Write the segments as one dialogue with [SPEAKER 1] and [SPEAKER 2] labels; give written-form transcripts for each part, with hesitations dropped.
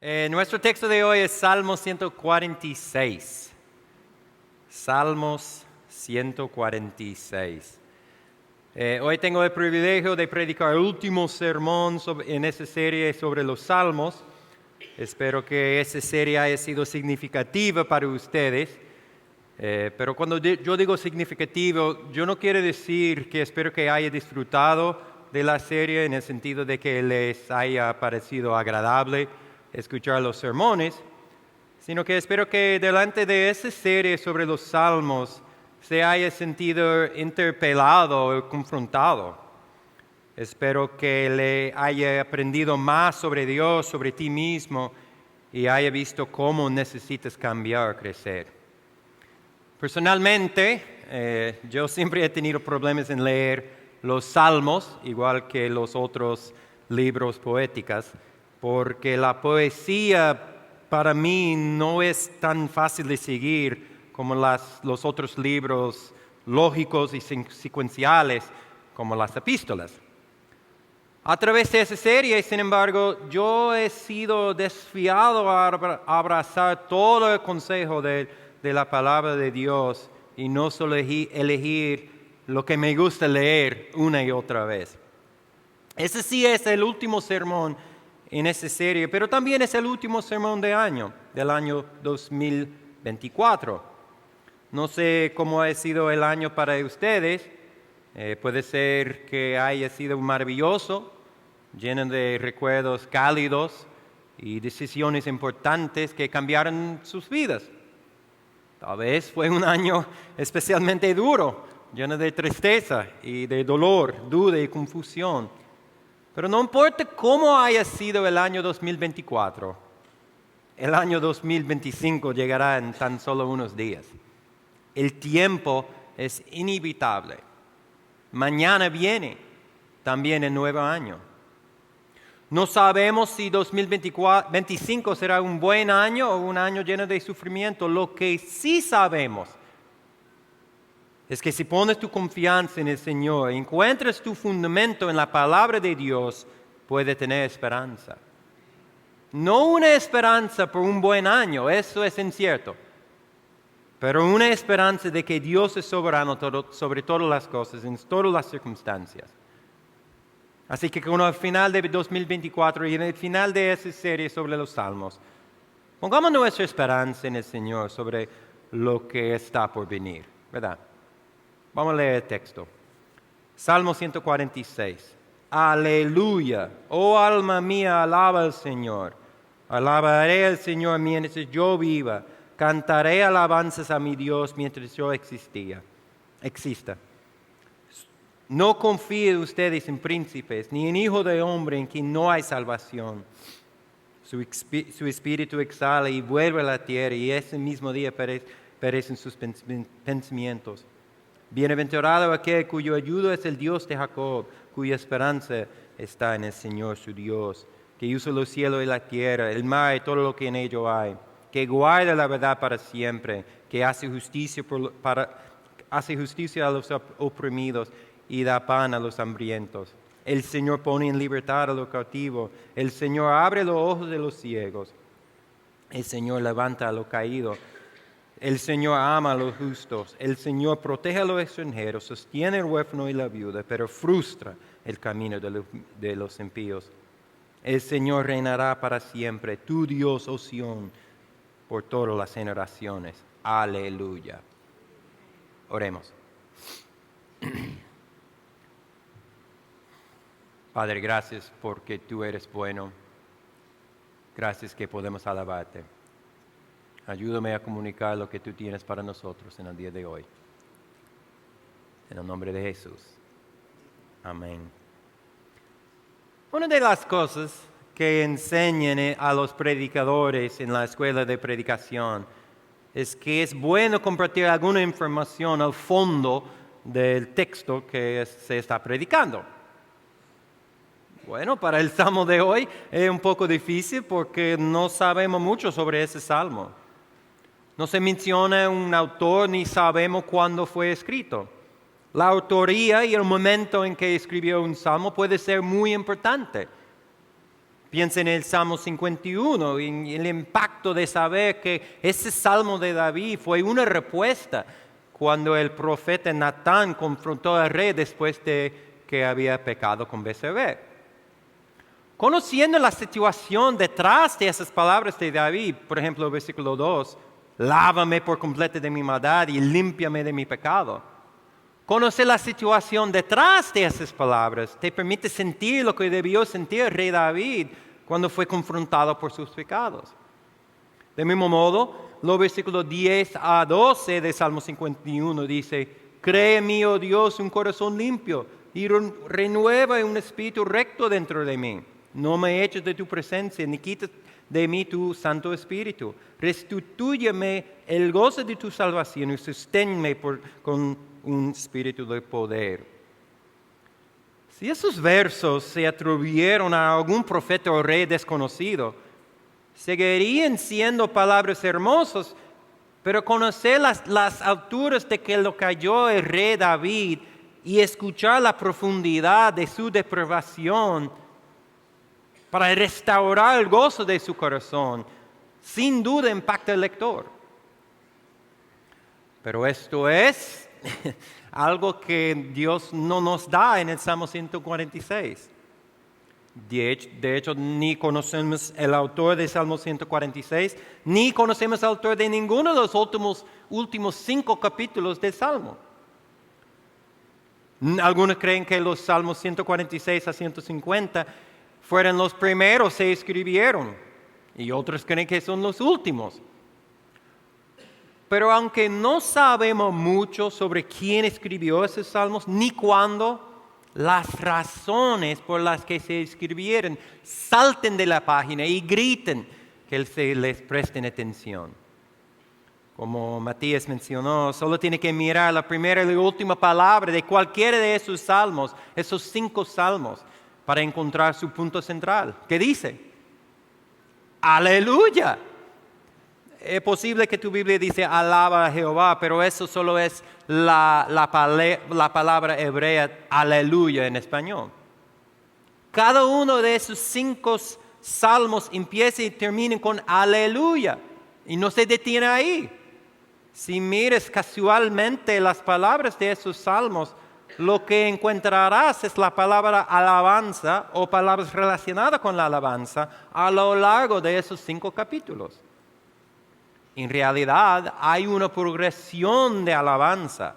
[SPEAKER 1] Nuestro texto de hoy es Salmos 146. Salmos 146. Hoy tengo el privilegio de predicar el último sermón en esta serie sobre los Salmos. Espero que esta serie haya sido significativa para ustedes. Pero cuando yo digo significativo, yo no quiero decir que espero que haya disfrutado de la serie en el sentido de que les haya parecido agradable escuchar los sermones, sino que espero que delante de esta serie sobre los Salmos se haya sentido interpelado o confrontado. Espero que le haya aprendido más sobre Dios, sobre ti mismo, y haya visto cómo necesitas cambiar, crecer. Personalmente, yo siempre he tenido problemas en leer los Salmos, igual que los otros libros poéticos, porque la poesía para mí no es tan fácil de seguir como los otros libros lógicos y secuenciales como las epístolas. A través de esa serie, sin embargo, yo he sido desfiado a abrazar todo el consejo de la palabra de Dios y no solo elegir lo que me gusta leer una y otra vez. Ese sí es el último sermón en esta serie, pero también es el último sermón del año 2024. No sé cómo ha sido el año para ustedes. Puede ser que haya sido maravilloso, lleno de recuerdos cálidos y decisiones importantes que cambiaron sus vidas. Tal vez fue un año especialmente duro, lleno de tristeza y de dolor, duda y confusión. Pero no importa cómo haya sido el año 2024, el año 2025 llegará en tan solo unos días. El tiempo es inevitable. Mañana viene también el nuevo año. No sabemos si 2025 será un buen año o un año lleno de sufrimiento. Lo que sí sabemos es que si pones tu confianza en el Señor, encuentras tu fundamento en la palabra de Dios, puedes tener esperanza. No una esperanza por un buen año, eso es incierto, pero una esperanza de que Dios es soberano sobre todas las cosas, en todas las circunstancias. Así que con el final de 2024 y en el final de esa serie sobre los Salmos, pongamos nuestra esperanza en el Señor sobre lo que está por venir, ¿verdad? Vamos a leer el texto. Salmo 146. Aleluya. Oh alma mía, alaba al Señor. Alabaré al Señor mientras yo viva. Cantaré alabanzas a mi Dios mientras yo exista. No confíen ustedes en príncipes, ni en hijo de hombre en quien no hay salvación. Su espíritu exhala y vuelve a la tierra, y ese mismo día perecen sus pensamientos. Bienaventurado aquel cuyo ayuda es el Dios de Jacob, cuya esperanza está en el Señor su Dios, que hizo los cielos y la tierra, el mar y todo lo que en ello hay, que guarda la verdad para siempre, que hace justicia a los oprimidos y da pan a los hambrientos. El Señor pone en libertad a los cautivos, el Señor abre los ojos de los ciegos, el Señor levanta a los caídos. El Señor ama a los justos, el Señor protege a los extranjeros, sostiene al huérfano y la viuda, pero frustra el camino de los impíos. El Señor reinará para siempre, tu Dios, oh Sión, por todas las generaciones. Aleluya. Oremos. Padre, gracias porque tú eres bueno. Gracias que podemos alabarte. Ayúdame a comunicar lo que tú tienes para nosotros en el día de hoy. En el nombre de Jesús. Amén. Una de las cosas que enseñan a los predicadores en la escuela de predicación es que es bueno compartir alguna información al fondo del texto que se está predicando. Bueno, para el salmo de hoy es un poco difícil porque no sabemos mucho sobre ese salmo. No se menciona un autor ni sabemos cuándo fue escrito. La autoría y el momento en que escribió un salmo puede ser muy importante. Piensa en el Salmo 51 y en el impacto de saber que ese Salmo de David fue una respuesta cuando el profeta Natán confrontó al rey después de que había pecado con Betsabé. Conociendo la situación detrás de esas palabras de David, por ejemplo, el versículo 2, lávame por completo de mi maldad y límpiame de mi pecado. Conocer la situación detrás de esas palabras te permite sentir lo que debió sentir el rey David cuando fue confrontado por sus pecados. De mismo modo, los versículos 10 a 12 de Salmo 51 dice, cree en mí, oh Dios, un corazón limpio y renueva un espíritu recto dentro de mí. No me eches de tu presencia, ni quites de mí tu Santo Espíritu. Restitúyeme el gozo de tu salvación y susténme con un espíritu de poder. Si esos versos se atribuyeron a algún profeta o rey desconocido, seguirían siendo palabras hermosas, pero conocer las alturas de que lo cayó el rey David y escuchar la profundidad de su depravación para restaurar el gozo de su corazón, sin duda impacta al lector. Pero esto es algo que Dios no nos da en el Salmo 146. De hecho, ni conocemos el autor del Salmo 146, ni conocemos el autor de ninguno de los últimos 5 capítulos del Salmo. Algunos creen que los Salmos 146 a 150 fueron los primeros que se escribieron, y otros creen que son los últimos. Pero aunque no sabemos mucho sobre quién escribió esos salmos, ni cuándo, las razones por las que se escribieron salten de la página y griten que se les presten atención. Como Matías mencionó, solo tiene que mirar la primera y la última palabra de cualquiera de esos salmos, esos 5 salmos, para encontrar su punto central. ¿Qué dice? ¡Aleluya! Es posible que tu Biblia dice alaba a Jehová, pero eso solo es la palabra hebrea aleluya en español. Cada uno de esos 5 salmos empieza y termina con aleluya y no se detiene ahí. Si miras casualmente las palabras de esos salmos, lo que encontrarás es la palabra alabanza o palabras relacionadas con la alabanza a lo largo de esos 5 capítulos. En realidad hay una progresión de alabanza.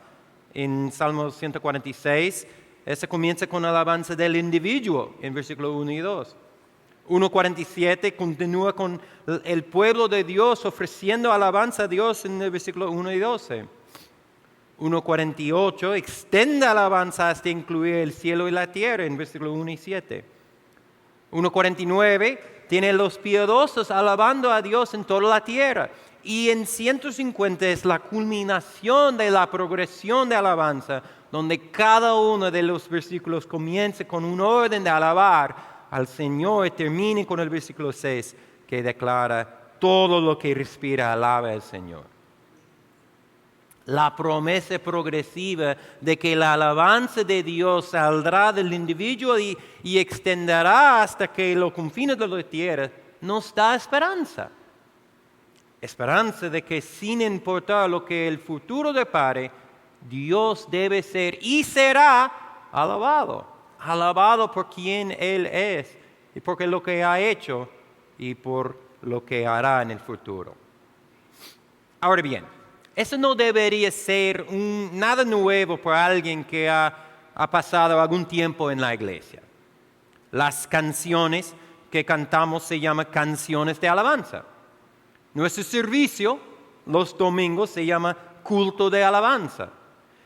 [SPEAKER 1] En Salmo 146, ese comienza con alabanza del individuo en versículo 1 y 2. 1:47 continúa con el pueblo de Dios ofreciendo alabanza a Dios en el versículo 1 y 12. 1:48 extiende alabanza hasta incluir el cielo y la tierra en versículo 1 y 7. 1:49 tiene los piadosos alabando a Dios en toda la tierra. Y en 150 es la culminación de la progresión de alabanza, donde cada uno de los versículos comienza con un orden de alabar al Señor y termina con el versículo 6 que declara todo lo que respira alaba al Señor. La promesa progresiva de que la alabanza de Dios saldrá del individuo y extenderá hasta que los confines de la tierra nos da esperanza. Esperanza de que sin importar lo que el futuro depare, Dios debe ser y será alabado. Alabado por quien Él es y por lo que ha hecho y por lo que hará en el futuro. Ahora bien, eso no debería ser nada nuevo para alguien que ha pasado algún tiempo en la iglesia. Las canciones que cantamos se llaman canciones de alabanza. Nuestro servicio los domingos se llama culto de alabanza.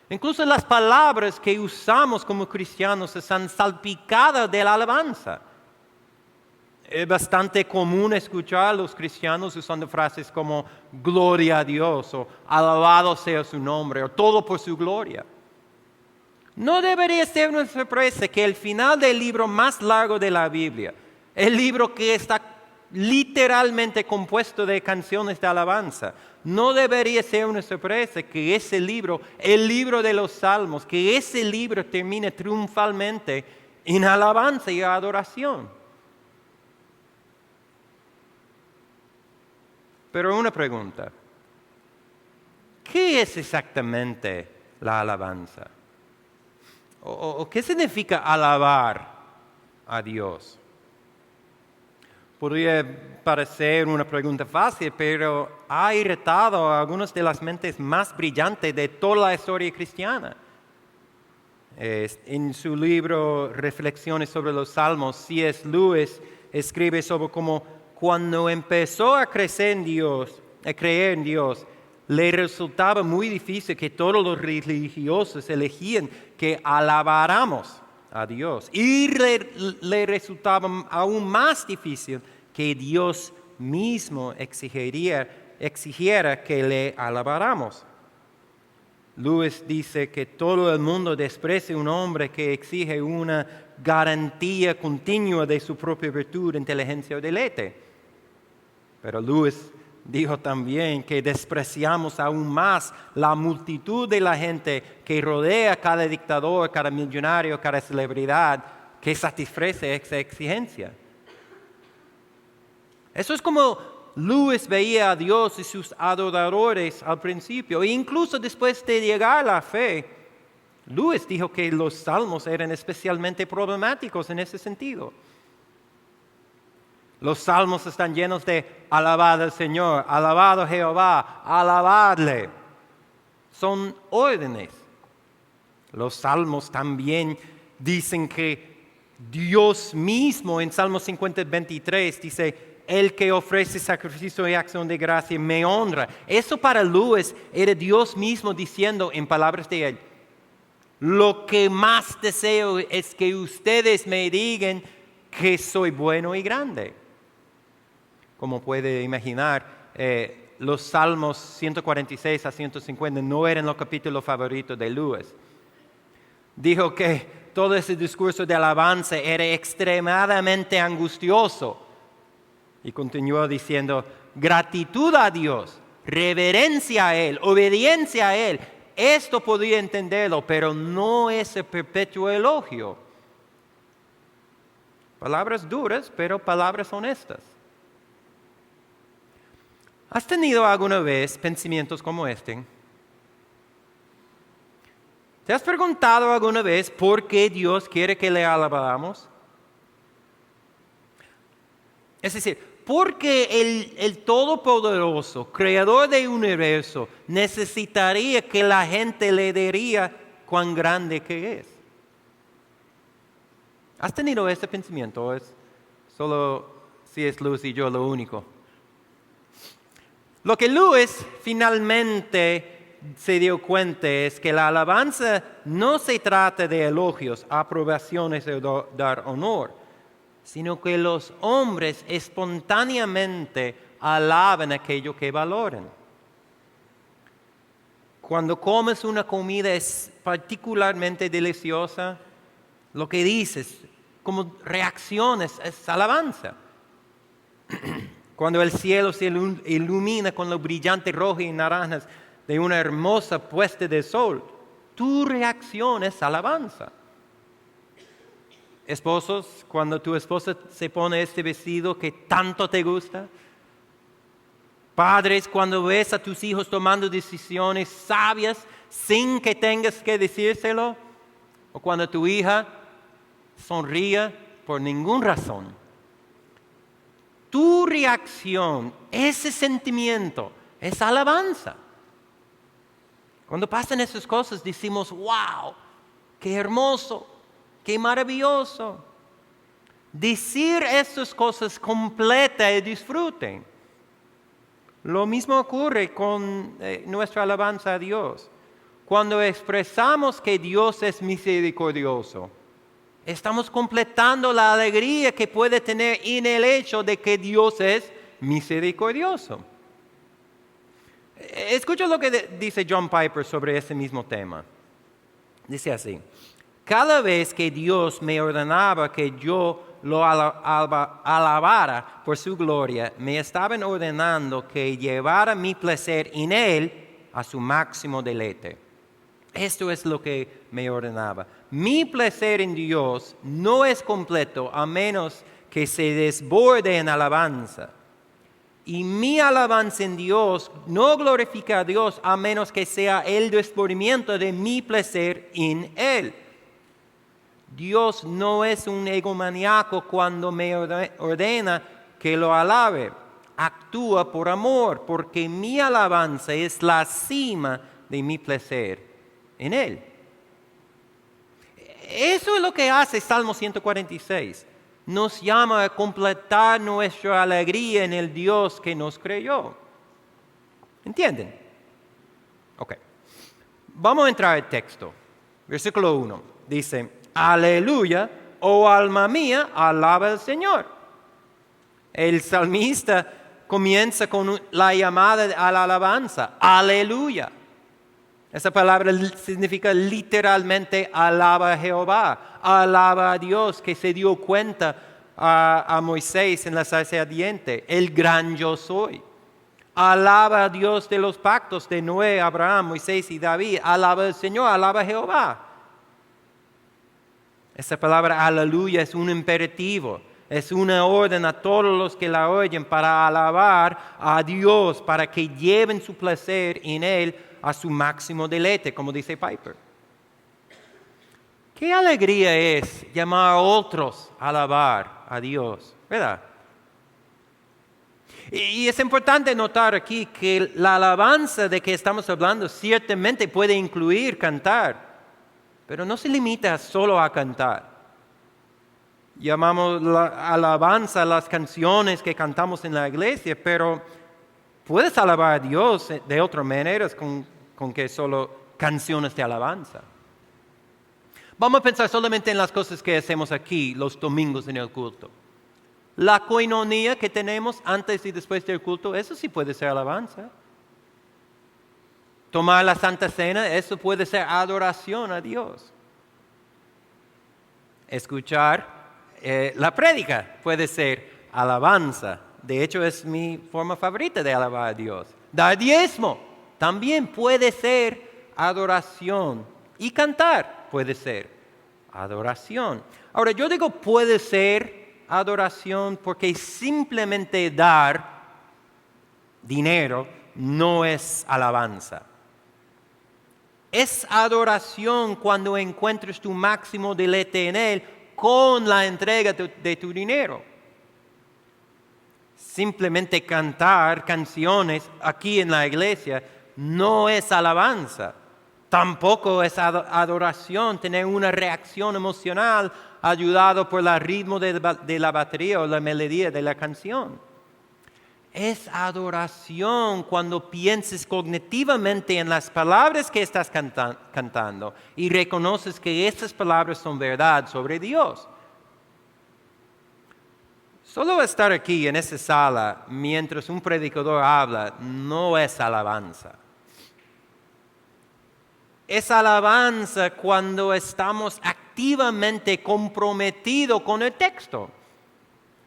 [SPEAKER 1] Incluso las palabras que usamos como cristianos están salpicadas de la alabanza. Es bastante común escuchar a los cristianos usando frases como gloria a Dios o alabado sea su nombre o todo por su gloria. No debería ser una sorpresa que el final del libro más largo de la Biblia, el libro que está literalmente compuesto de canciones de alabanza, no debería ser una sorpresa que ese libro, el libro de los Salmos, que ese libro termine triunfalmente en alabanza y adoración. Pero una pregunta. ¿Qué es exactamente la alabanza? ¿O qué significa alabar a Dios? Podría parecer una pregunta fácil, pero ha irritado a algunas de las mentes más brillantes de toda la historia cristiana. En su libro Reflexiones sobre los Salmos, C.S. Lewis escribe sobre cómo cuando empezó a creer en Dios, le resultaba muy difícil que todos los religiosos elegían que alabáramos a Dios. Y le resultaba aún más difícil que Dios mismo exigiera que le alabáramos. Lewis dice que todo el mundo desprecia a un hombre que exige una garantía continua de su propia virtud, inteligencia o deleite. Pero Lewis dijo también que despreciamos aún más la multitud de la gente que rodea a cada dictador, cada millonario, cada celebridad que satisface esa exigencia. Eso es como Lewis veía a Dios y sus adoradores al principio, e incluso después de llegar a la fe. Lewis dijo que los salmos eran especialmente problemáticos en ese sentido. Los salmos están llenos de alabad al Señor, alabado a Jehová, alabadle. Son órdenes. Los salmos también dicen que Dios mismo en Salmo 50:23 dice, el que ofrece sacrificio y acción de gracia me honra. Eso para Lewis era Dios mismo diciendo en palabras de él, lo que más deseo es que ustedes me digan que soy bueno y grande. Como puede imaginar, los Salmos 146 a 150 no eran los capítulos favoritos de Lewis. Dijo que todo ese discurso de alabanza era extremadamente angustioso. Y continuó diciendo, gratitud a Dios, reverencia a Él, obediencia a Él. Esto podía entenderlo, pero no ese perpetuo elogio. Palabras duras, pero palabras honestas. ¿Has tenido alguna vez pensamientos como este? ¿Te has preguntado alguna vez por qué Dios quiere que le alabamos? Es decir, ¿por qué el Todopoderoso, Creador del universo, necesitaría que la gente le diría cuán grande que es? ¿Has tenido ese pensamiento o es solo C.S. Lewis y yo lo único? Lo que Lewis finalmente se dio cuenta es que la alabanza no se trata de elogios, aprobaciones o dar honor, sino que los hombres espontáneamente alaban aquello que valoran. Cuando comes una comida es particularmente deliciosa, lo que dices, como reacciones, es alabanza. Cuando el cielo se ilumina con lo brillante rojo y naranjas de una hermosa puesta de sol, tu reacción es alabanza. Esposos, cuando tu esposa se pone este vestido que tanto te gusta. Padres, cuando ves a tus hijos tomando decisiones sabias sin que tengas que decírselo. O cuando tu hija sonríe por ninguna razón. Tu reacción, ese sentimiento, es alabanza. Cuando pasan esas cosas decimos, wow, qué hermoso, qué maravilloso. Decir esas cosas completa y disfruten. Lo mismo ocurre con nuestra alabanza a Dios. Cuando expresamos que Dios es misericordioso, estamos completando la alegría que puede tener en el hecho de que Dios es misericordioso. Escucha lo que dice John Piper sobre ese mismo tema. Dice así, cada vez que Dios me ordenaba que yo lo alabara por su gloria, me estaban ordenando que llevara mi placer en Él a su máximo deleite. Esto es lo que me ordenaba. Mi placer en Dios no es completo a menos que se desborde en alabanza. Y mi alabanza en Dios no glorifica a Dios a menos que sea el descubrimiento de mi placer en Él. Dios no es un egomaniaco cuando me ordena que lo alabe. Actúa por amor, porque mi alabanza es la cima de mi placer en Él. Eso es lo que hace Salmo 146. Nos llama a completar nuestra alegría en el Dios que nos creó. ¿Entienden? Ok. Vamos a entrar al texto. Versículo 1. Dice, aleluya, oh alma mía, alaba al Señor. El salmista comienza con la llamada a la alabanza. Aleluya. Esa palabra significa literalmente alaba a Jehová, alaba a Dios que se dio cuenta a Moisés en la zarza ardiente, el gran yo soy. Alaba a Dios de los pactos de Noé, Abraham, Moisés y David. Alaba al Señor, alaba a Jehová. Esa palabra aleluya es un imperativo, es una orden a todos los que la oyen para alabar a Dios, para que lleven su placer en Él a su máximo deleite, como dice Piper. Qué alegría es llamar a otros a alabar a Dios, ¿verdad? Y es importante notar aquí que la alabanza de que estamos hablando ciertamente puede incluir cantar, pero no se limita solo a cantar. Llamamos la alabanza a las canciones que cantamos en la iglesia, pero puedes alabar a Dios de otras maneras con que solo canciones de alabanza. Vamos a pensar solamente en las cosas que hacemos aquí los domingos en el culto. La coinonía que tenemos antes y después del culto, eso sí puede ser alabanza. Tomar la Santa Cena, eso puede ser adoración a Dios. Escuchar la prédica puede ser alabanza. De hecho, es mi forma favorita de alabar a Dios. Dar diezmo también puede ser adoración. Y cantar puede ser adoración. Ahora, yo digo puede ser adoración porque simplemente dar dinero no es alabanza. Es adoración cuando encuentres tu máximo deleite en Él con la entrega de tu dinero. Simplemente cantar canciones aquí en la iglesia no es alabanza. Tampoco es adoración tener una reacción emocional ayudado por el ritmo de la batería o la melodía de la canción. Es adoración cuando pienses cognitivamente en las palabras que estás cantando y reconoces que estas palabras son verdad sobre Dios. Solo estar aquí en esa sala mientras un predicador habla no es alabanza. Es alabanza cuando estamos activamente comprometidos con el texto,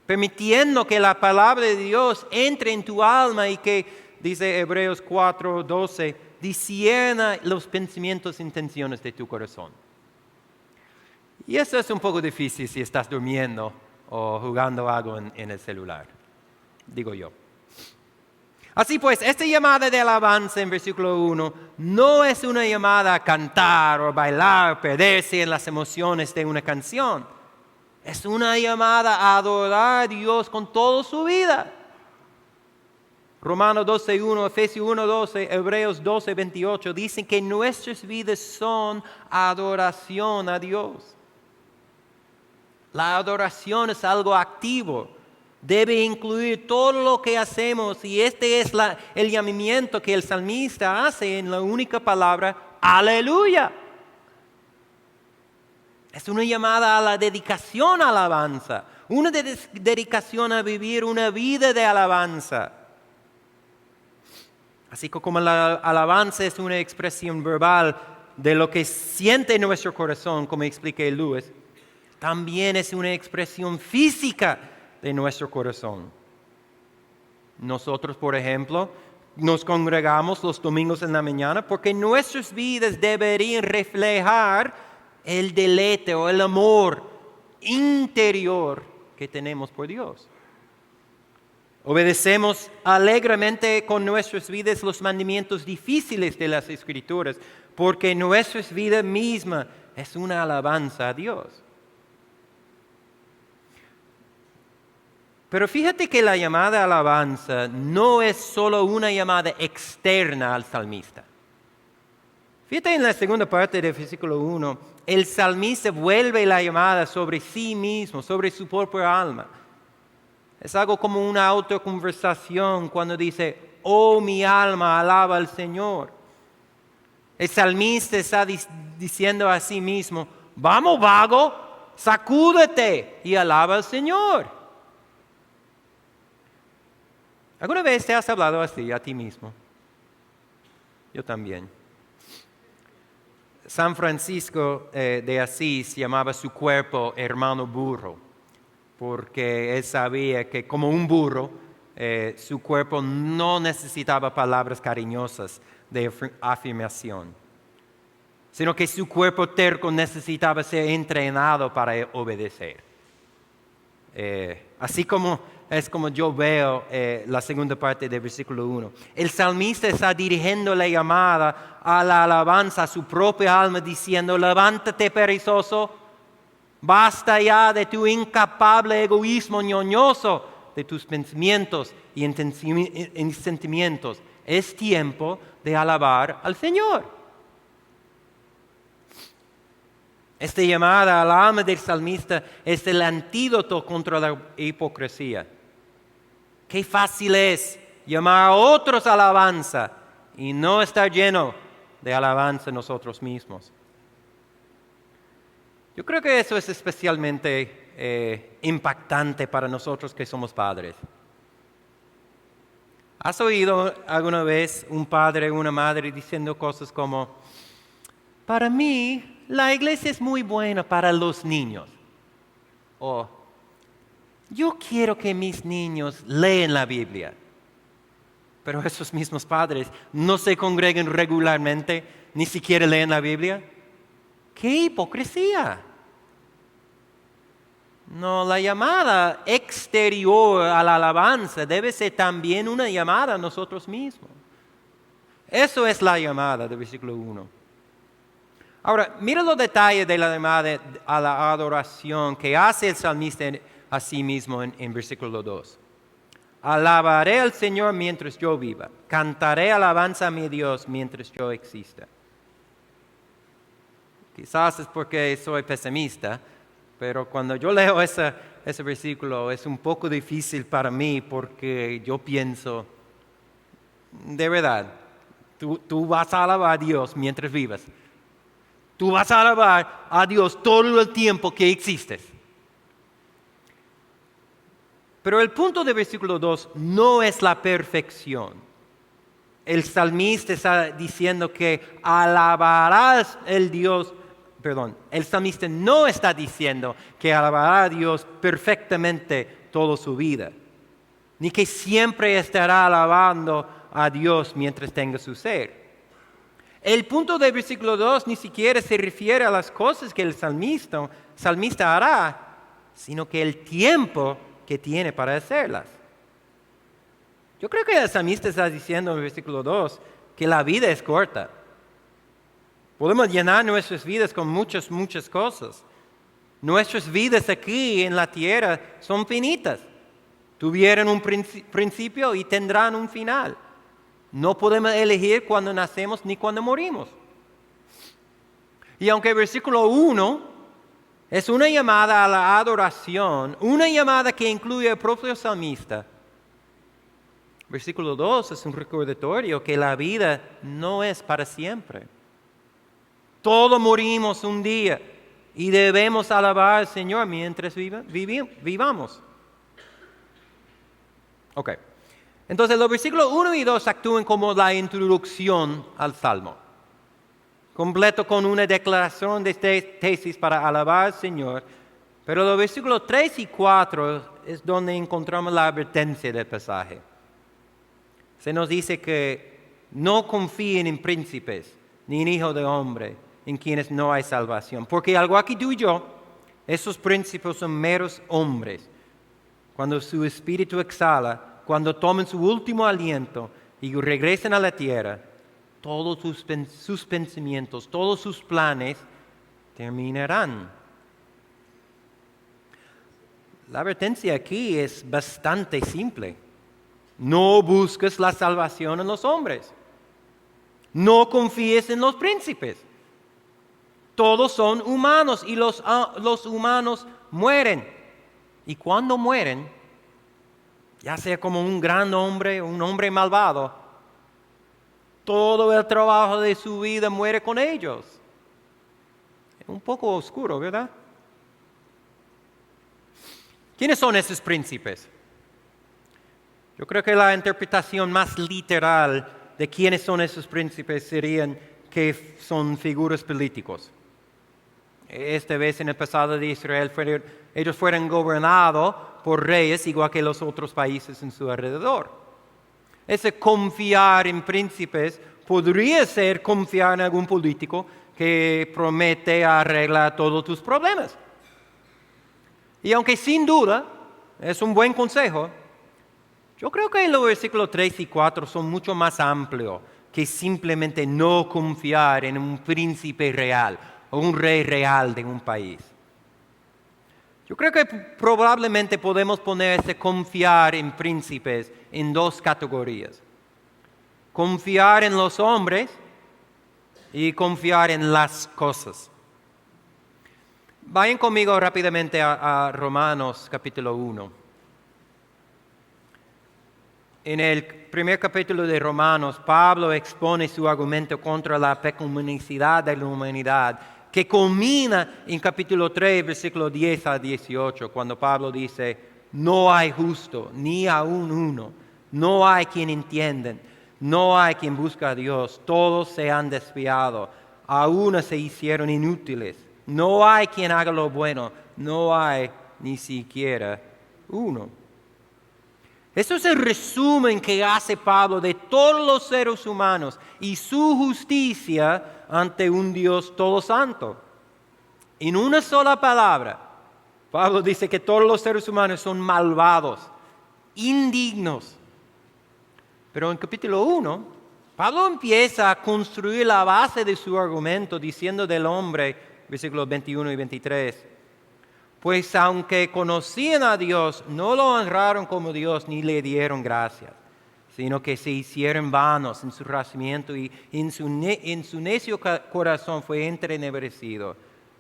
[SPEAKER 1] permitiendo que la palabra de Dios entre en tu alma y que, dice Hebreos 4:12, discierna los pensamientos e intenciones de tu corazón. Y eso es un poco difícil si estás durmiendo o jugando algo en el celular, digo yo. Así pues, esta llamada de alabanza en versículo 1 no es una llamada a cantar o bailar, perderse en las emociones de una canción. Es una llamada a adorar a Dios con toda su vida. Romanos 12:1, Efesios 1:12, Hebreos 12:28 dicen que nuestras vidas son adoración a Dios. La adoración es algo activo. Debe incluir todo lo que hacemos y este es el llamamiento que el salmista hace en la única palabra, aleluya. Es una llamada a la dedicación a alabanza, una dedicación a vivir una vida de alabanza. Así que como la alabanza es una expresión verbal de lo que siente nuestro corazón, como explica Lewis, también es una expresión física de nuestro corazón. Nosotros, por ejemplo, nos congregamos los domingos en la mañana porque nuestras vidas deberían reflejar el deleite o el amor interior que tenemos por Dios. Obedecemos alegremente con nuestras vidas los mandamientos difíciles de las Escrituras, porque nuestra vida misma es una alabanza a Dios. Pero fíjate que la llamada alabanza no es solo una llamada externa al salmista. Fíjate en la segunda parte del versículo 1, el salmista vuelve la llamada sobre sí mismo, sobre su propia alma. Es algo como una autoconversación cuando dice, oh mi alma, alaba al Señor. El salmista está diciendo a sí mismo, vamos vago, sacúdete y alaba al Señor. ¿Alguna vez te has hablado así a ti mismo? Yo también. San Francisco de Asís llamaba su cuerpo hermano burro, porque él sabía que como un burro, su cuerpo no necesitaba palabras cariñosas de afirmación, sino que su cuerpo terco necesitaba ser entrenado para obedecer. Así como es como yo veo la segunda parte del versículo 1. El salmista está dirigiendo la llamada a la alabanza a su propia alma diciendo, levántate perezoso, basta ya de tu incapable egoísmo ñoñoso, de tus pensamientos y sentimientos. Es tiempo de alabar al Señor. Esta llamada al alma del salmista es el antídoto contra la hipocresía. Qué fácil es llamar a otros a alabanza y no estar lleno de alabanza nosotros mismos. Yo creo que eso es especialmente impactante para nosotros que somos padres. ¿Has oído alguna vez un padre o una madre diciendo cosas como, para mí la iglesia es muy buena para los niños? O, yo quiero que mis niños lean la Biblia. Pero esos mismos padres no se congregan regularmente, ni siquiera leen la Biblia. ¡Qué hipocresía! No, la llamada exterior a la alabanza debe ser también una llamada a nosotros mismos. Eso es la llamada del versículo 1. Ahora, mira los detalles de la llamada a la adoración que hace el salmista a sí mismo en versículo 2. Alabaré al Señor mientras yo viva. Cantaré alabanza a mi Dios mientras yo exista. Quizás es porque soy pesimista, pero cuando yo leo ese versículo es un poco difícil para mí porque yo pienso, de verdad, tú vas a alabar a Dios mientras vivas. Tú vas a alabar a Dios todo el tiempo que existes. Pero el punto del versículo 2 no es la perfección. El salmista está diciendo que alabarás el salmista no está diciendo que alabará a Dios perfectamente toda su vida, ni que siempre estará alabando a Dios mientras tenga su ser. El punto del versículo 2 ni siquiera se refiere a las cosas que el salmista hará, sino que el tiempo que tiene para hacerlas. Yo creo que el salmista está diciendo en el versículo 2 que la vida es corta. Podemos llenar nuestras vidas con muchas cosas. Nuestras vidas aquí en la tierra son finitas. Tuvieron un principio y tendrán un final. No podemos elegir cuándo nacemos ni cuándo morimos. Y aunque el versículo 1 es una llamada a la adoración, una llamada que incluye al propio salmista, versículo 2 es un recordatorio que la vida no es para siempre. Todos morimos un día y debemos alabar al Señor mientras vivamos. Ok. Entonces los versículos 1 y 2 actúan como la introducción al Salmo. Completo con una declaración de tesis para alabar al Señor. Pero los versículos 3 y 4 es donde encontramos la advertencia del pasaje. Se nos dice que no confíen en príncipes ni en hijos de hombre, en quienes no hay salvación. Porque al igual que tú y yo, esos príncipes son meros hombres. Cuando su espíritu exhala, cuando tomen su último aliento y regresen a la tierra, todos sus pensamientos, todos sus planes terminarán. La advertencia aquí es bastante simple. No busques la salvación en los hombres. No confíes en los príncipes. Todos son humanos y los humanos mueren. Y cuando mueren, ya sea como un gran hombre o un hombre malvado, todo el trabajo de su vida muere con ellos. Es un poco oscuro, ¿verdad? ¿Quiénes son esos príncipes? Yo creo que la interpretación más literal de quiénes son esos príncipes serían que son figuras políticos. Esta vez en el pasado de Israel, ellos fueron gobernados por reyes igual que los otros países en su alrededor. Ese confiar en príncipes podría ser confiar en algún político que promete arreglar todos tus problemas. Y aunque sin duda es un buen consejo, yo creo que los versículos 3 y 4 son mucho más amplios que simplemente no confiar en un príncipe real o un rey real de un país. Yo creo que probablemente podemos poner ese confiar en príncipes en dos categorías. Confiar en los hombres y confiar en las cosas. Vayan conmigo rápidamente a Romanos capítulo 1. En el primer capítulo de Romanos, Pablo expone su argumento contra la pecaminosidad de la humanidad, que culmina en capítulo 3, versículos 10 a 18, cuando Pablo dice, no hay justo, ni aún uno, no hay quien entienda, no hay quien busca a Dios, todos se han desviado, a uno se hicieron inútiles, no hay quien haga lo bueno, no hay ni siquiera uno. Eso es el resumen que hace Pablo de todos los seres humanos y su justicia ante un Dios todo santo. En una sola palabra, Pablo dice que todos los seres humanos son malvados, indignos. Pero en capítulo 1, Pablo empieza a construir la base de su argumento diciendo del hombre, versículos 21 y 23, pues aunque conocían a Dios, no lo honraron como Dios ni le dieron gracias, sino que se hicieron vanos en su razonamiento y en su necio corazón fue entrenegrecido.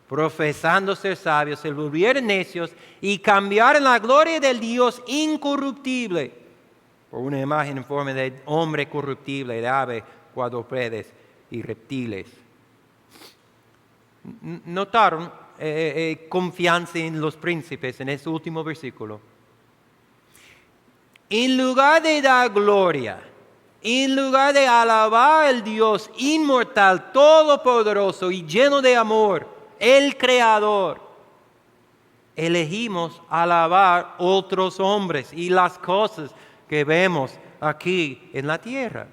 [SPEAKER 1] Profesando ser sabios, se volvieron necios y cambiaron la gloria del Dios incorruptible por una imagen en forma de hombre corruptible, de ave, cuadrúpedes y reptiles. ¿Notaron confianza en los príncipes en ese último versículo? En lugar de dar gloria, en lugar de alabar al Dios inmortal, todopoderoso y lleno de amor, el Creador, elegimos alabar otros hombres y las cosas que vemos aquí en la tierra.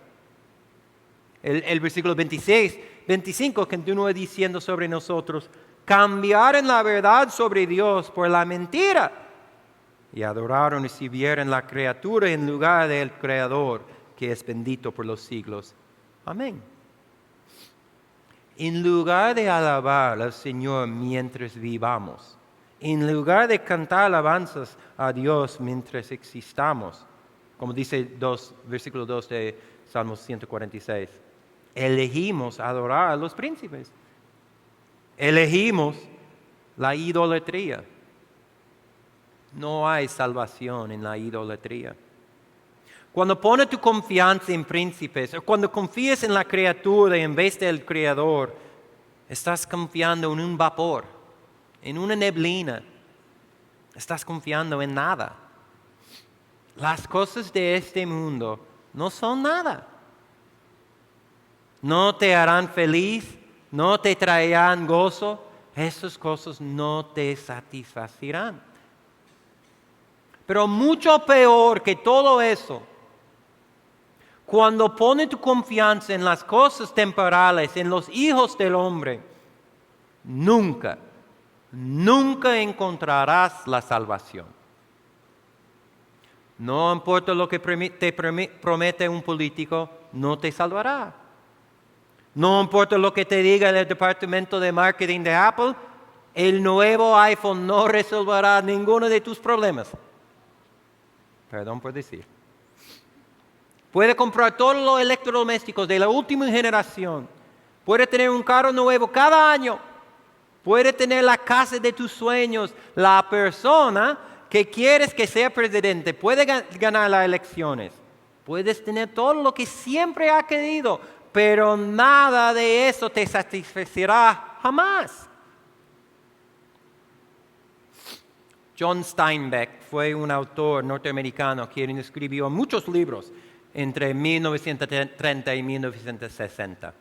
[SPEAKER 1] El versículo 25 continúa diciendo sobre nosotros, cambiaron la verdad sobre Dios por la mentira y adoraron y sirvieron la criatura en lugar del Creador, que es bendito por los siglos. Amén. En lugar de alabar al Señor mientras vivamos, en lugar de cantar alabanzas a Dios mientras existamos, como dice versículo 2 de Salmos 146, elegimos adorar a los príncipes. Elegimos la idolatría. No hay salvación en la idolatría. Cuando pones tu confianza en príncipes, o cuando confías en la criatura en vez del Creador, estás confiando en un vapor, en una neblina. Estás confiando en nada. Las cosas de este mundo no son nada. No te harán feliz, no te traerán gozo. Esas cosas no te satisfacirán. Pero mucho peor que todo eso, cuando pones tu confianza en las cosas temporales, en los hijos del hombre, nunca encontrarás la salvación. No importa lo que te promete un político, no te salvará. No importa lo que te diga el departamento de marketing de Apple, el nuevo iPhone no resolverá ninguno de tus problemas. Perdón por decir. Puede comprar todos los electrodomésticos de la última generación. Puede tener un carro nuevo cada año. Puede tener la casa de tus sueños. La persona que quieres que sea presidente puede ganar las elecciones. Puedes tener todo lo que siempre has querido, pero nada de eso te satisfacerá jamás. John Steinbeck fue un autor norteamericano quien escribió muchos libros entre 1930 y 1960.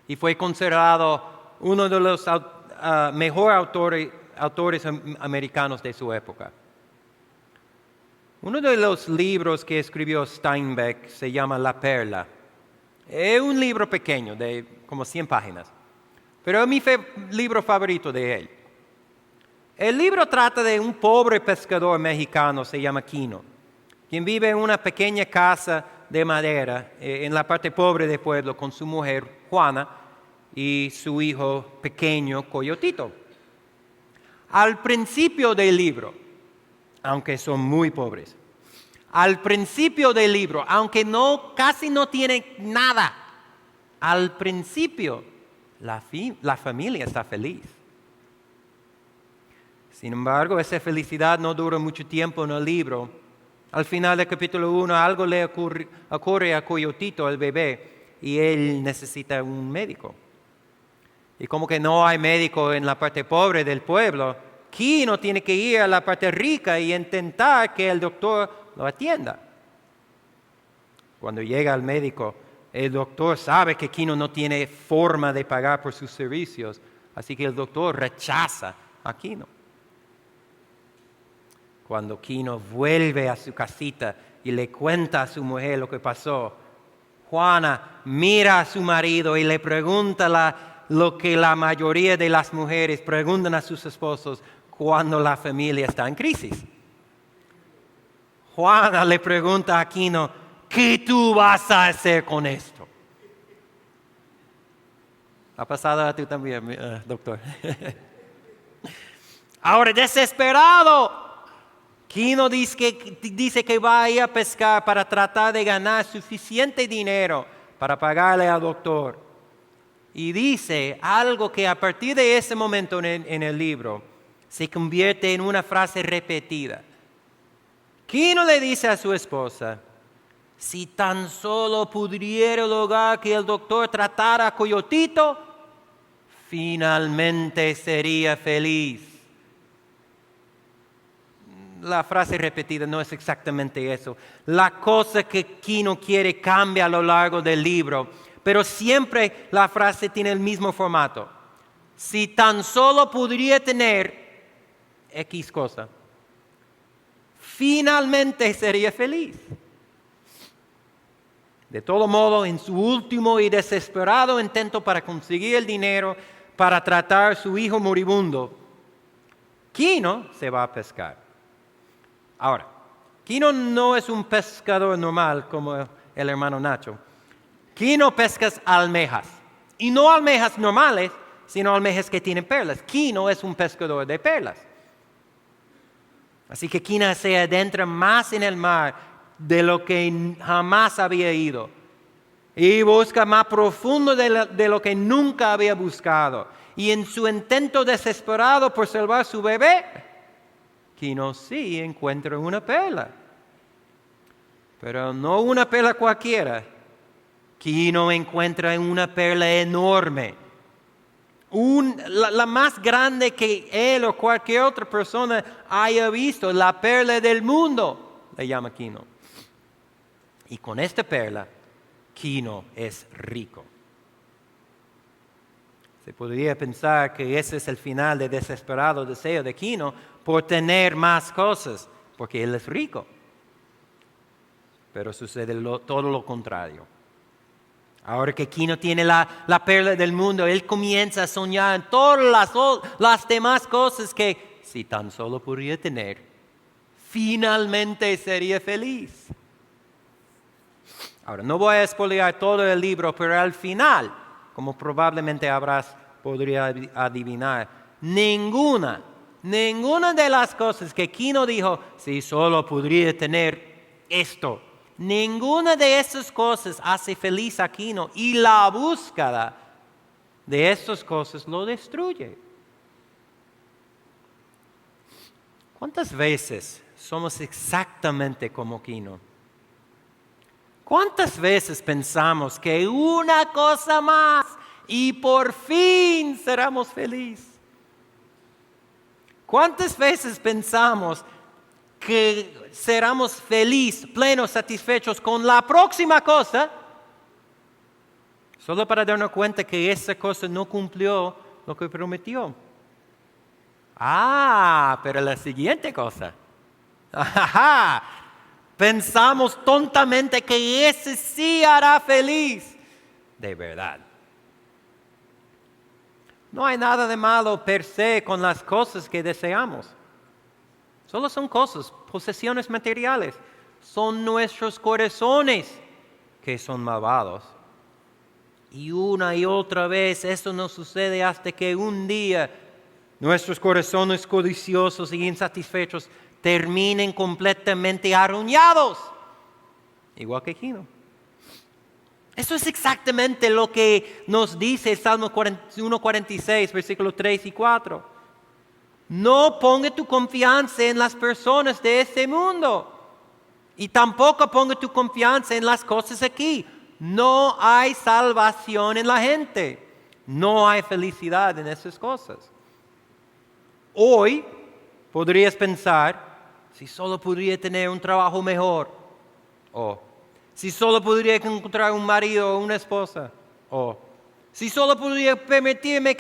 [SPEAKER 1] Y fue considerado uno de los mejores autores americanos de su época. Uno de los libros que escribió Steinbeck se llama La Perla. Es un libro pequeño, de como 100 páginas, pero es mi libro favorito de él. El libro trata de un pobre pescador mexicano, se llama Quino, quien vive en una pequeña casa de madera en la parte pobre del pueblo con su mujer Juana y su hijo pequeño Coyotito. Al principio del libro, aunque son muy pobres, al principio del libro, aunque casi no tienen nada, al principio la familia está feliz. Sin embargo, esa felicidad no dura mucho tiempo en el libro. Al final del capítulo 1, algo le ocurre a Coyotito, el bebé, y él necesita un médico. Y como que no hay médico en la parte pobre del pueblo, Quino tiene que ir a la parte rica y intentar que el doctor lo atienda. Cuando llega al médico, el doctor sabe que Quino no tiene forma de pagar por sus servicios, así que el doctor rechaza a Quino. Cuando Quino vuelve a su casita y le cuenta a su mujer lo que pasó, Juana mira a su marido y le pregunta lo que la mayoría de las mujeres preguntan a sus esposos cuando la familia está en crisis. Juana le pregunta a Quino, ¿qué tú vas a hacer con esto? ¿Ha pasado a ti también, doctor? Ahora, desesperado, Quino dice que va a ir a pescar para tratar de ganar suficiente dinero para pagarle al doctor. Y dice algo que a partir de ese momento en el libro se convierte en una frase repetida. Quino le dice a su esposa, si tan solo pudiera lograr que el doctor tratara a Coyotito, finalmente sería feliz. La frase repetida no es exactamente eso. La cosa que Quino quiere cambia a lo largo del libro, pero siempre la frase tiene el mismo formato. Si tan solo pudiera tener X cosa, finalmente sería feliz. De todo modo, en su último y desesperado intento para conseguir el dinero para tratar a su hijo moribundo, Quino se va a pescar. Ahora, Quino no es un pescador normal como el hermano Nacho. Quino pesca almejas. Y no almejas normales, sino almejas que tienen perlas. Quino es un pescador de perlas. Así que Quino se adentra más en el mar de lo que jamás había ido. Y busca más profundo de lo que nunca había buscado. Y en su intento desesperado por salvar a su bebé, Quino sí encuentra una perla. Pero no una perla cualquiera. Quino encuentra una perla enorme. La más grande que él o cualquier otra persona haya visto. La perla del mundo, le llama Quino. Y con esta perla, Quino es rico. Se podría pensar que ese es el final del desesperado deseo de Quino por tener más cosas, porque él es rico. Pero sucede todo lo contrario. Ahora que Quino tiene la perla del mundo, él comienza a soñar en todas las demás cosas que, si tan solo podría tener, finalmente sería feliz. Ahora, no voy a expoliar todo el libro, pero al final, como probablemente podría adivinar, ninguna de las cosas que Kino dijo, si solo podría tener esto, ninguna de esas cosas hace feliz a Kino, y la búsqueda de esas cosas lo destruye. ¿Cuántas veces somos exactamente como Kino? ¿Cuántas veces pensamos que una cosa más y por fin seremos felices? ¿Cuántas veces pensamos que seremos felices, plenos, satisfechos con la próxima cosa, solo para darnos cuenta que esa cosa no cumplió lo que prometió? Pero la siguiente cosa. Pensamos tontamente que ese sí hará feliz. De verdad. No hay nada de malo per se con las cosas que deseamos. Solo son cosas, posesiones materiales. Son nuestros corazones que son malvados. Y una y otra vez eso nos sucede hasta que un día nuestros corazones codiciosos y insatisfechos terminen completamente arruinados, igual que Kino. Eso es exactamente lo que nos dice el Salmo 1:46, versículos 3 y 4. No ponga tu confianza en las personas de este mundo, y tampoco ponga tu confianza en las cosas aquí. No hay salvación en la gente, no hay felicidad en esas cosas. Hoy podrías pensar, si solo podría tener un trabajo mejor, o si solo podría encontrar un marido o una esposa, o si solo podría permitirme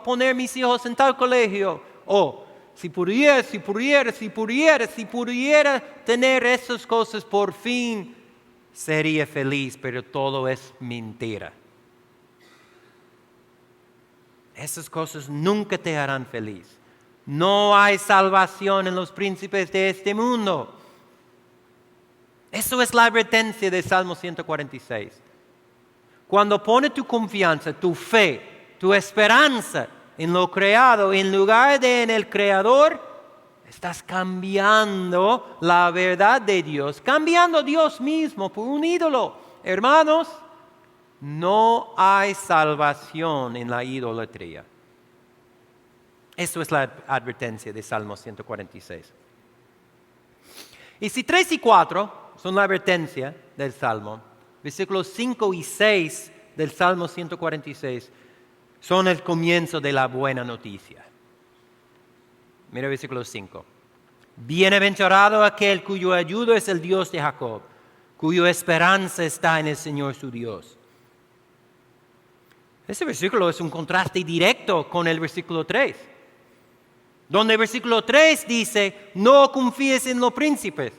[SPEAKER 1] poner mis hijos en tal colegio, o si pudiera tener esas cosas, por fin sería feliz, pero todo es mentira. Esas cosas nunca te harán feliz. No hay salvación en los príncipes de este mundo. Eso es la advertencia de Salmo 146. Cuando pones tu confianza, tu fe, tu esperanza en lo creado en lugar de en el Creador, estás cambiando la verdad de Dios, cambiando a Dios mismo por un ídolo. Hermanos, no hay salvación en la idolatría. Eso es la advertencia de Salmo 146. Y si 3 y 4 son la advertencia del Salmo, versículos 5 y 6 del Salmo 146 son el comienzo de la buena noticia. Mira versículo 5. Bienaventurado aquel cuyo ayuda es el Dios de Jacob, cuya esperanza está en el Señor su Dios. Ese versículo es un contraste directo con el versículo 3. Donde el versículo 3 dice, no confíes en los príncipes.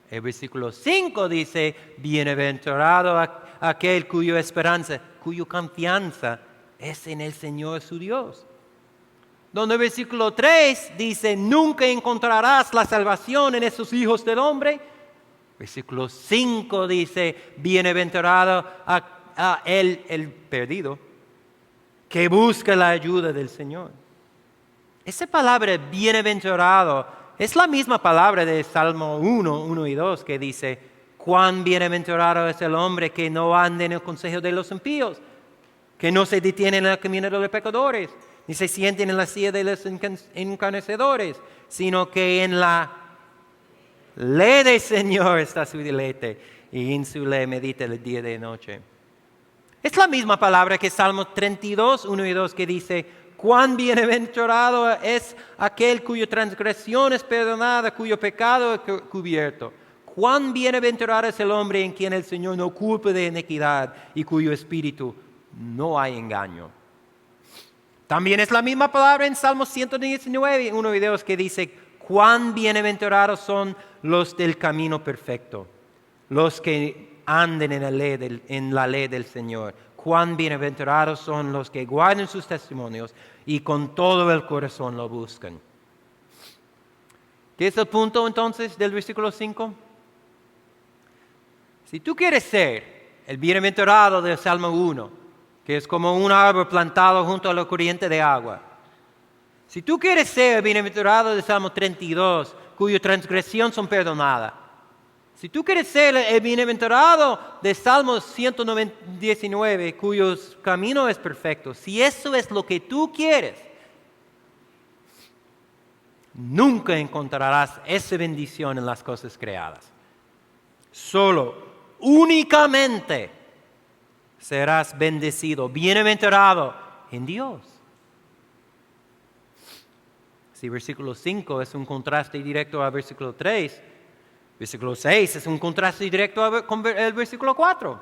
[SPEAKER 1] El versículo 5 dice, bienaventurado aquel cuya esperanza, cuya confianza es en el Señor su Dios. Donde el versículo 3 dice, nunca encontrarás la salvación en esos hijos del hombre. Versículo 5 dice, bienaventurado a el perdido, que busca la ayuda del Señor. Esa palabra bienaventurado es la misma palabra de Salmo 1 y 2 que dice, cuán bienaventurado es el hombre que no anda en el consejo de los impíos, que no se detiene en el camino de los pecadores, ni se siente en la silla de los encarnecedores, sino que en la ley del Señor está su deleite, y en su ley medita el día y de noche. Es la misma palabra que Salmo 32, 1 y 2 que dice, cuán bienaventurado es aquel cuya transgresión es perdonada, cuyo pecado es cubierto. Cuán bienaventurado es el hombre en quien el Señor no culpa de iniquidad y cuyo espíritu no hay engaño. También es la misma palabra en Salmo 119, 1 y 2 que dice, cuán bienaventurados son los del camino perfecto, los que anden en la ley del Señor. Cuán bienaventurados son los que guardan sus testimonios y con todo el corazón lo buscan. ¿Qué es el punto entonces del versículo 5? Si tú quieres ser el bienaventurado del Salmo 1, que es como un árbol plantado junto a la corriente de agua. Si tú quieres ser el bienaventurado del Salmo 32, cuya transgresión son perdonadas. Si tú quieres ser el bienaventurado del Salmo 119, cuyo camino es perfecto, si eso es lo que tú quieres, nunca encontrarás esa bendición en las cosas creadas. Solo, únicamente, serás bendecido, bienaventurado en Dios. Si versículo 5 es un contraste directo al versículo 3, versículo 6 es un contraste directo con el versículo 4.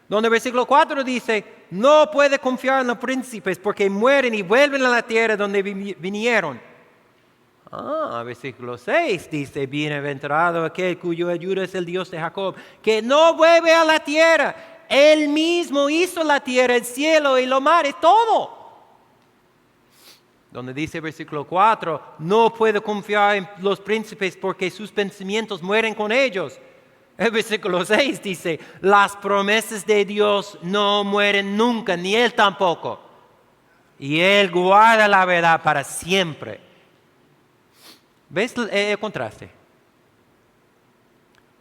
[SPEAKER 1] Donde el versículo 4 dice, no puede confiar en los príncipes porque mueren y vuelven a la tierra donde vinieron. Versículo 6 dice, bienaventurado aquel cuyo ayuda es el Dios de Jacob, que no vuelve a la tierra. Él mismo hizo la tierra, el cielo y los mares, todo. Donde dice el versículo 4, no puede confiar en los príncipes porque sus pensamientos mueren con ellos. El versículo 6 dice, las promesas de Dios no mueren nunca, ni Él tampoco. Y Él guarda la verdad para siempre. ¿Ves el contraste?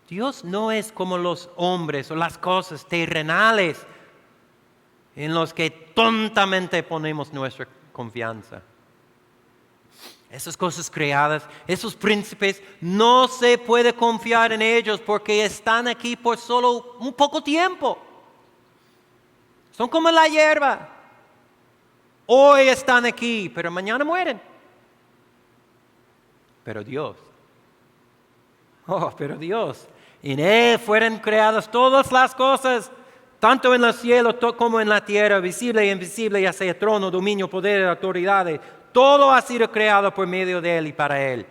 [SPEAKER 1] Dios no es como los hombres o las cosas terrenales en los que tontamente ponemos nuestra confianza. Esas cosas creadas, esos príncipes, no se puede confiar en ellos porque están aquí por solo un poco tiempo. Son como la hierba. Hoy están aquí, pero mañana mueren. Pero Dios, en Él fueron creadas todas las cosas, tanto en los cielos como en la tierra, visible e invisible, ya sea trono, dominio, poder, autoridades. Todo ha sido creado por medio de Él y para Él.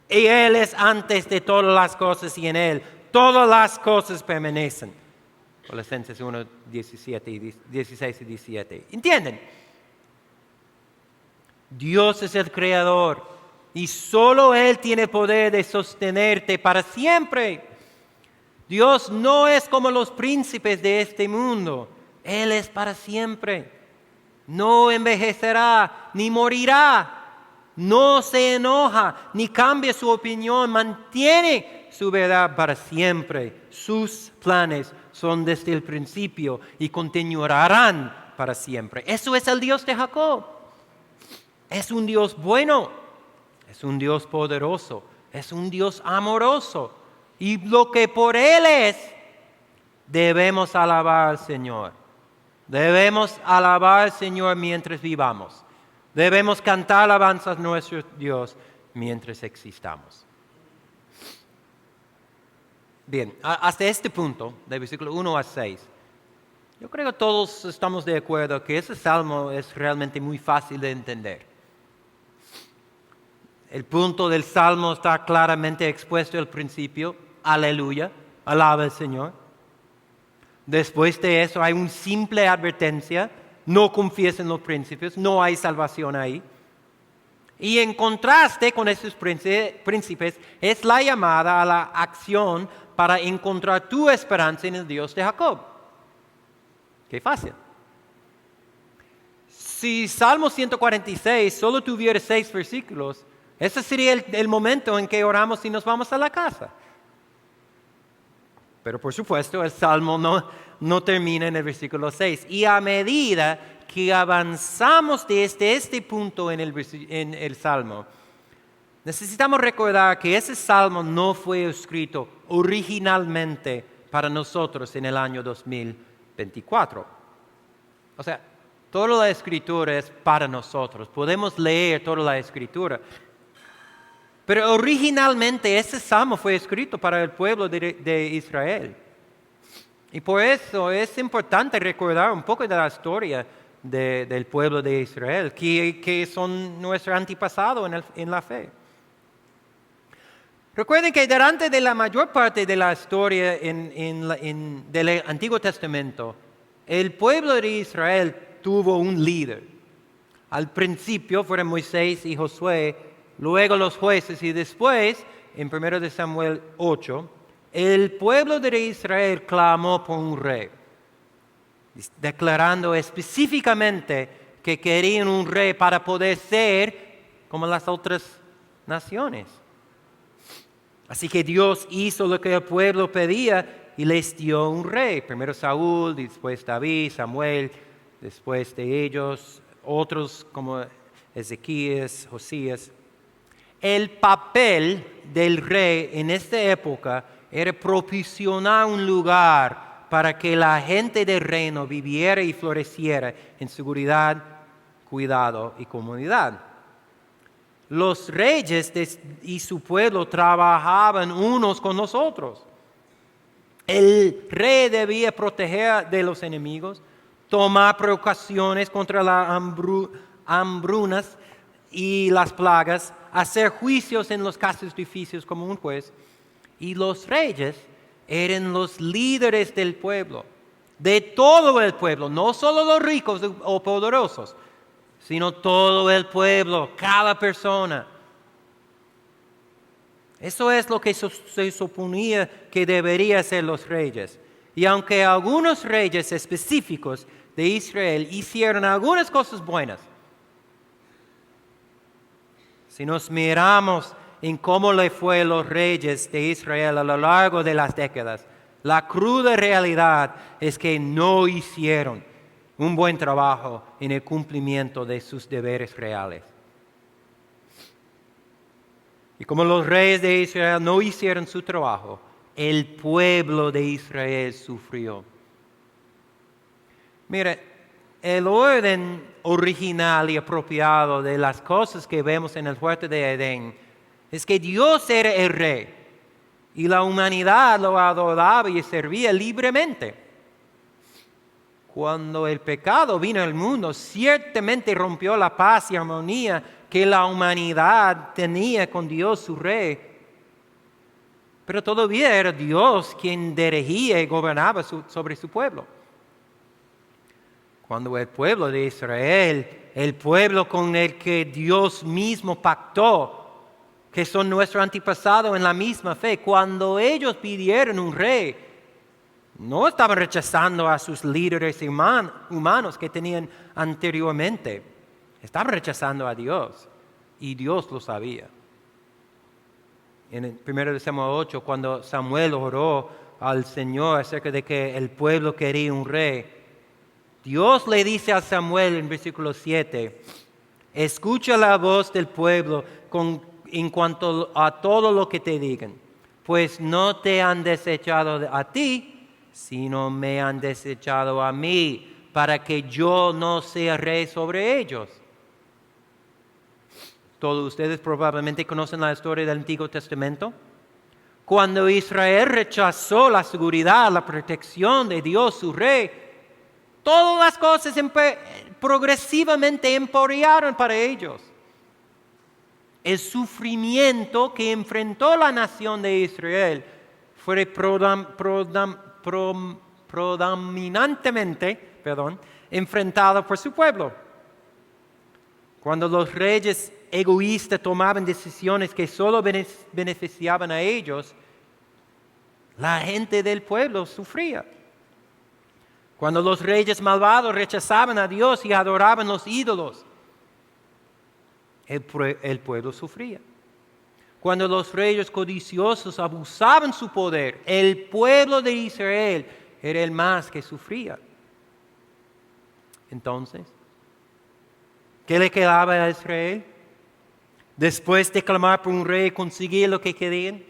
[SPEAKER 1] Y Él es antes de todas las cosas y en Él todas las cosas permanecen. Colosenses 1, 16 y 17. ¿Entienden? Dios es el creador y solo Él tiene poder de sostenerte para siempre. Dios no es como los príncipes de este mundo. Él es para siempre. No envejecerá ni morirá, no se enoja ni cambia su opinión, mantiene su verdad para siempre. Sus planes son desde el principio y continuarán para siempre. Eso es el Dios de Jacob. Es un Dios bueno, es un Dios poderoso, es un Dios amoroso. Y lo que por Él es, debemos alabar al Señor. Debemos alabar al Señor mientras vivamos. Debemos cantar alabanzas a nuestro Dios mientras existamos. Bien, hasta este punto, de versículo 1 a 6, yo creo que todos estamos de acuerdo que ese salmo es realmente muy fácil de entender. El punto del salmo está claramente expuesto al principio. Aleluya, alaba al Señor. Después de eso hay una simple advertencia, no confíes en los príncipes, no hay salvación ahí. Y en contraste con esos príncipes es la llamada a la acción para encontrar tu esperanza en el Dios de Jacob. Qué fácil. Si Salmo 146 solo tuviera 6 versículos, ese sería el momento en que oramos y nos vamos a la casa. Pero por supuesto el Salmo no termina en el versículo 6. Y a medida que avanzamos desde este punto en el Salmo, necesitamos recordar que ese Salmo no fue escrito originalmente para nosotros en el año 2024. O sea, toda la Escritura es para nosotros. Podemos leer toda la Escritura. Pero originalmente ese salmo fue escrito para el pueblo de Israel. Y por eso es importante recordar un poco de la historia del pueblo de Israel, que son nuestro antepasado en la fe. Recuerden que durante de la mayor parte de la historia del Antiguo Testamento, el pueblo de Israel tuvo un líder. Al principio fueron Moisés y Josué, luego los jueces y después, en 1 de Samuel 8, el pueblo de Israel clamó por un rey, declarando específicamente que querían un rey para poder ser como las otras naciones. Así que Dios hizo lo que el pueblo pedía y les dio un rey. Primero Saúl, después David, Samuel, después de ellos otros como Ezequías, Josías. El papel del rey en esta época era proporcionar un lugar para que la gente del reino viviera y floreciera en seguridad, cuidado y comunidad. Los reyes y su pueblo trabajaban unos con los otros. El rey debía proteger de los enemigos, tomar precauciones contra las hambrunas y las plagas, hacer juicios en los casos difíciles como un juez. Y los reyes eran los líderes del pueblo, de todo el pueblo, no solo los ricos o poderosos, sino todo el pueblo, cada persona. Eso es lo que se suponía que deberían ser los reyes. Y aunque algunos reyes específicos de Israel hicieron algunas cosas buenas, si nos miramos en cómo le fue a los reyes de Israel a lo largo de las décadas, la cruda realidad es que no hicieron un buen trabajo en el cumplimiento de sus deberes reales. Y como los reyes de Israel no hicieron su trabajo, el pueblo de Israel sufrió. Mire, el orden original y apropiado de las cosas que vemos en el huerto de Edén es que Dios era el rey y la humanidad lo adoraba y servía libremente. Cuando el pecado vino al mundo, ciertamente rompió la paz y armonía que la humanidad tenía con Dios su rey. Pero todavía era Dios quien dirigía y gobernaba sobre su pueblo. Cuando el pueblo de Israel, el pueblo con el que Dios mismo pactó, que son nuestros antepasados en la misma fe, cuando ellos pidieron un rey, no estaban rechazando a sus líderes humanos que tenían anteriormente. Estaban rechazando a Dios y Dios lo sabía. En el 1 Samuel 8, cuando Samuel oró al Señor acerca de que el pueblo quería un rey, Dios le dice a Samuel en versículo 7, escucha la voz del pueblo en cuanto a todo lo que te digan, pues no te han desechado a ti, sino me han desechado a mí, para que yo no sea rey sobre ellos. Todos ustedes probablemente conocen la historia del Antiguo Testamento. Cuando Israel rechazó la seguridad, la protección de Dios, su rey, todas las cosas progresivamente empeoraron para ellos. El sufrimiento que enfrentó la nación de Israel fue predominantemente enfrentado por su pueblo. Cuando los reyes egoístas tomaban decisiones que solo beneficiaban a ellos, la gente del pueblo sufría. Cuando los reyes malvados rechazaban a Dios y adoraban los ídolos, el pueblo sufría. Cuando los reyes codiciosos abusaban su poder, el pueblo de Israel era el más que sufría. Entonces, ¿qué le quedaba a Israel? Después de clamar por un rey, conseguir lo que querían.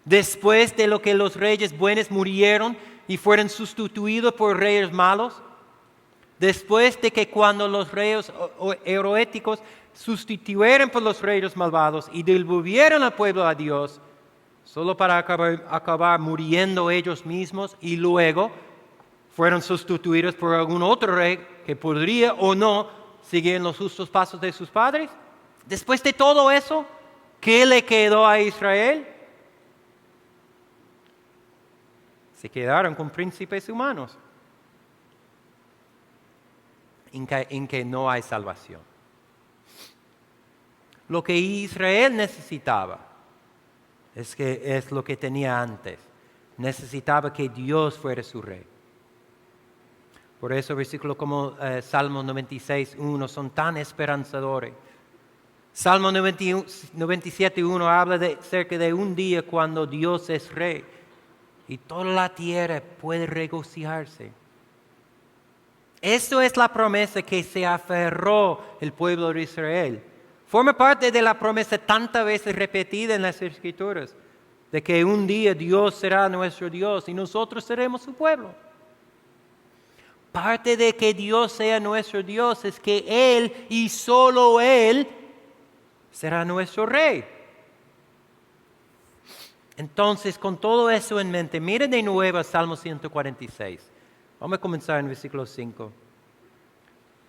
[SPEAKER 1] Después de lo que los reyes buenos murieron y fueron sustituidos por reyes malos. Después de que cuando los reyes heroéticos sustituyeron por los reyes malvados y devolvieron al pueblo a Dios, solo para acabar muriendo ellos mismos y luego fueron sustituidos por algún otro rey que podría o no seguir los justos pasos de sus padres. Después de todo eso, ¿qué le quedó a Israel? Se quedaron con príncipes humanos en que no hay salvación. Lo que Israel necesitaba es lo que tenía antes. Necesitaba que Dios fuera su rey. Por eso versículos como Salmo 96:1 son tan esperanzadores. Salmo 97:1 habla acerca de un día cuando Dios es rey y toda la tierra puede regocijarse. Eso es la promesa que se aferró el pueblo de Israel. Forma parte de la promesa tantas veces repetida en las Escrituras, de que un día Dios será nuestro Dios y nosotros seremos su pueblo. Parte de que Dios sea nuestro Dios es que Él y solo Él será nuestro rey. Entonces, con todo eso en mente, miren de nuevo Salmo 146. Vamos a comenzar en versículo 5.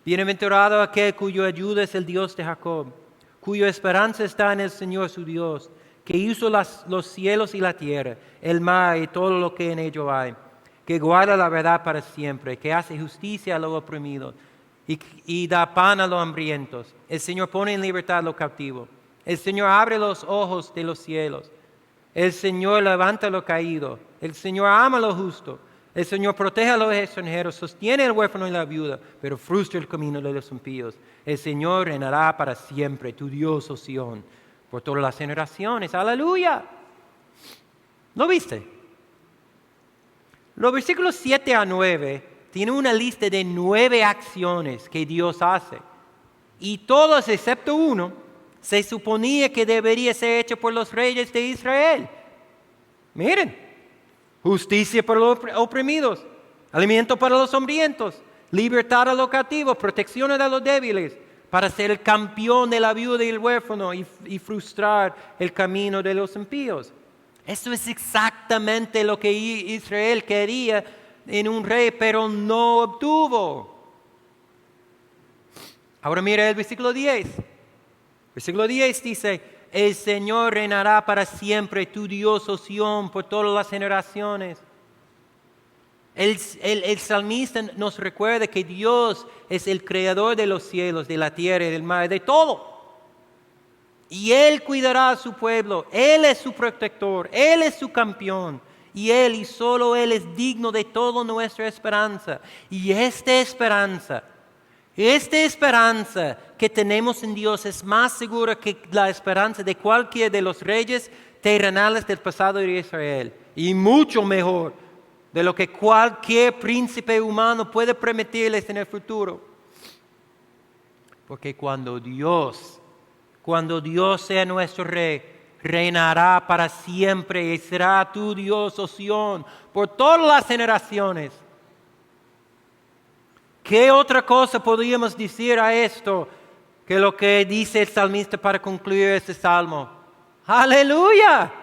[SPEAKER 1] Bienaventurado aquel cuya ayuda es el Dios de Jacob, cuya esperanza está en el Señor su Dios, que hizo los cielos y la tierra, el mar y todo lo que en ello hay, que guarda la verdad para siempre, que hace justicia a los oprimidos y da pan a los hambrientos. El Señor pone en libertad a los cautivos. El Señor abre los ojos de los cielos. El Señor levanta a los caídos. El Señor ama a los justos. El Señor protege a los extranjeros, sostiene al huérfano y la viuda, pero frustra el camino de los impíos. El Señor reinará para siempre, tu Dios, oh Sión, por todas las generaciones. ¡Aleluya! ¿Lo viste? Los versículos 7 a 9 tienen una lista de 9 acciones que Dios hace. Y todas, excepto uno, se suponía que debería ser hecho por los reyes de Israel. Miren, justicia para los oprimidos, alimento para los hambrientos, libertad a los cautivos, protección a los débiles, para ser el campeón de la viuda y el huérfano y frustrar el camino de los impíos. Eso es exactamente lo que Israel quería en un rey, pero no obtuvo. Ahora mira el versículo 10. Versículo 10 dice: el Señor reinará para siempre, tu Dios, oh Sión, por todas las generaciones. El salmista nos recuerda que Dios es el creador de los cielos, de la tierra y del mar, de todo. Y Él cuidará a su pueblo. Él es su protector. Él es su campeón. Y Él y solo Él es digno de toda nuestra esperanza. Y esta esperanza que tenemos en Dios es más segura que la esperanza de cualquiera de los reyes terrenales del pasado de Israel. Y mucho mejor de lo que cualquier príncipe humano puede permitirles en el futuro. Porque cuando Dios sea nuestro rey, reinará para siempre y será tu Dios, oh Sión, por todas las generaciones. ¿Qué otra cosa podríamos decir a esto que lo que dice el salmista para concluir este salmo? ¡Aleluya!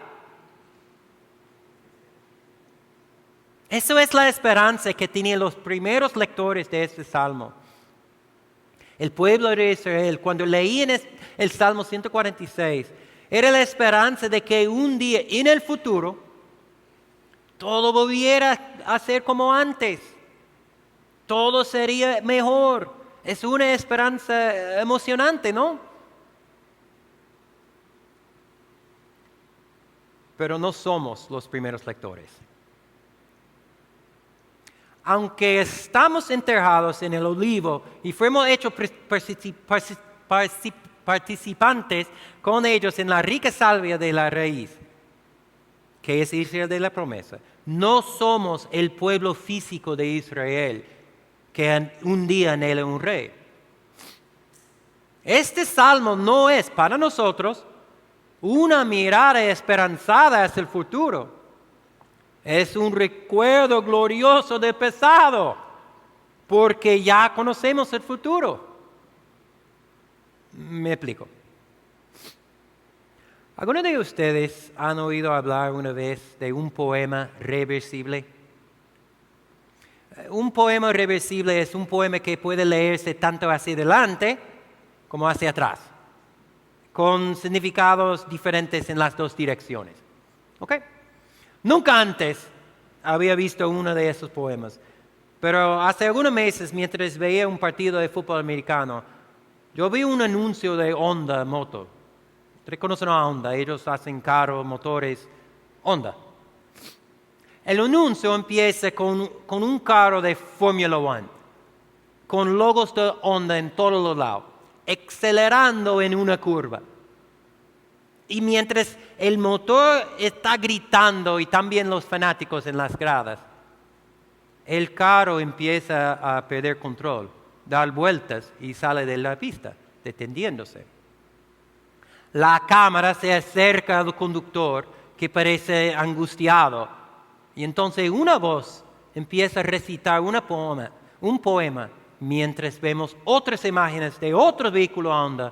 [SPEAKER 1] Eso es la esperanza que tenían los primeros lectores de este salmo. El pueblo de Israel, cuando leían el Salmo 146, era la esperanza de que un día en el futuro todo volviera a ser como antes. Todo sería mejor. Es una esperanza emocionante, ¿no? Pero no somos los primeros lectores. Aunque estamos enterrados en el olivo y fuimos hechos participantes con ellos en la rica salvia de la raíz, que es Israel de la promesa, no somos el pueblo físico de Israel que un día anhela un rey. Este salmo no es para nosotros una mirada esperanzada hacia el futuro. Es un recuerdo glorioso del pasado, porque ya conocemos el futuro. Me explico. ¿Alguno de ustedes han oído hablar una vez de un poema reversible? Un poema reversible es un poema que puede leerse tanto hacia adelante como hacia atrás, con significados diferentes en las dos direcciones. ¿Ok? Nunca antes había visto uno de esos poemas, pero hace algunos meses, mientras veía un partido de fútbol americano, yo vi un anuncio de Honda Moto Ustedes conocen a Honda, ellos hacen carros, motores, Honda. El anuncio empieza con un carro de Fórmula 1, con logos de Honda en todos los lados, acelerando en una curva. Y mientras el motor está gritando y también los fanáticos en las gradas, el carro empieza a perder control, dar vueltas y sale de la pista, deteniéndose. La cámara se acerca al conductor que parece angustiado y entonces una voz empieza a recitar un poema mientras vemos otras imágenes de otros vehículos Honda,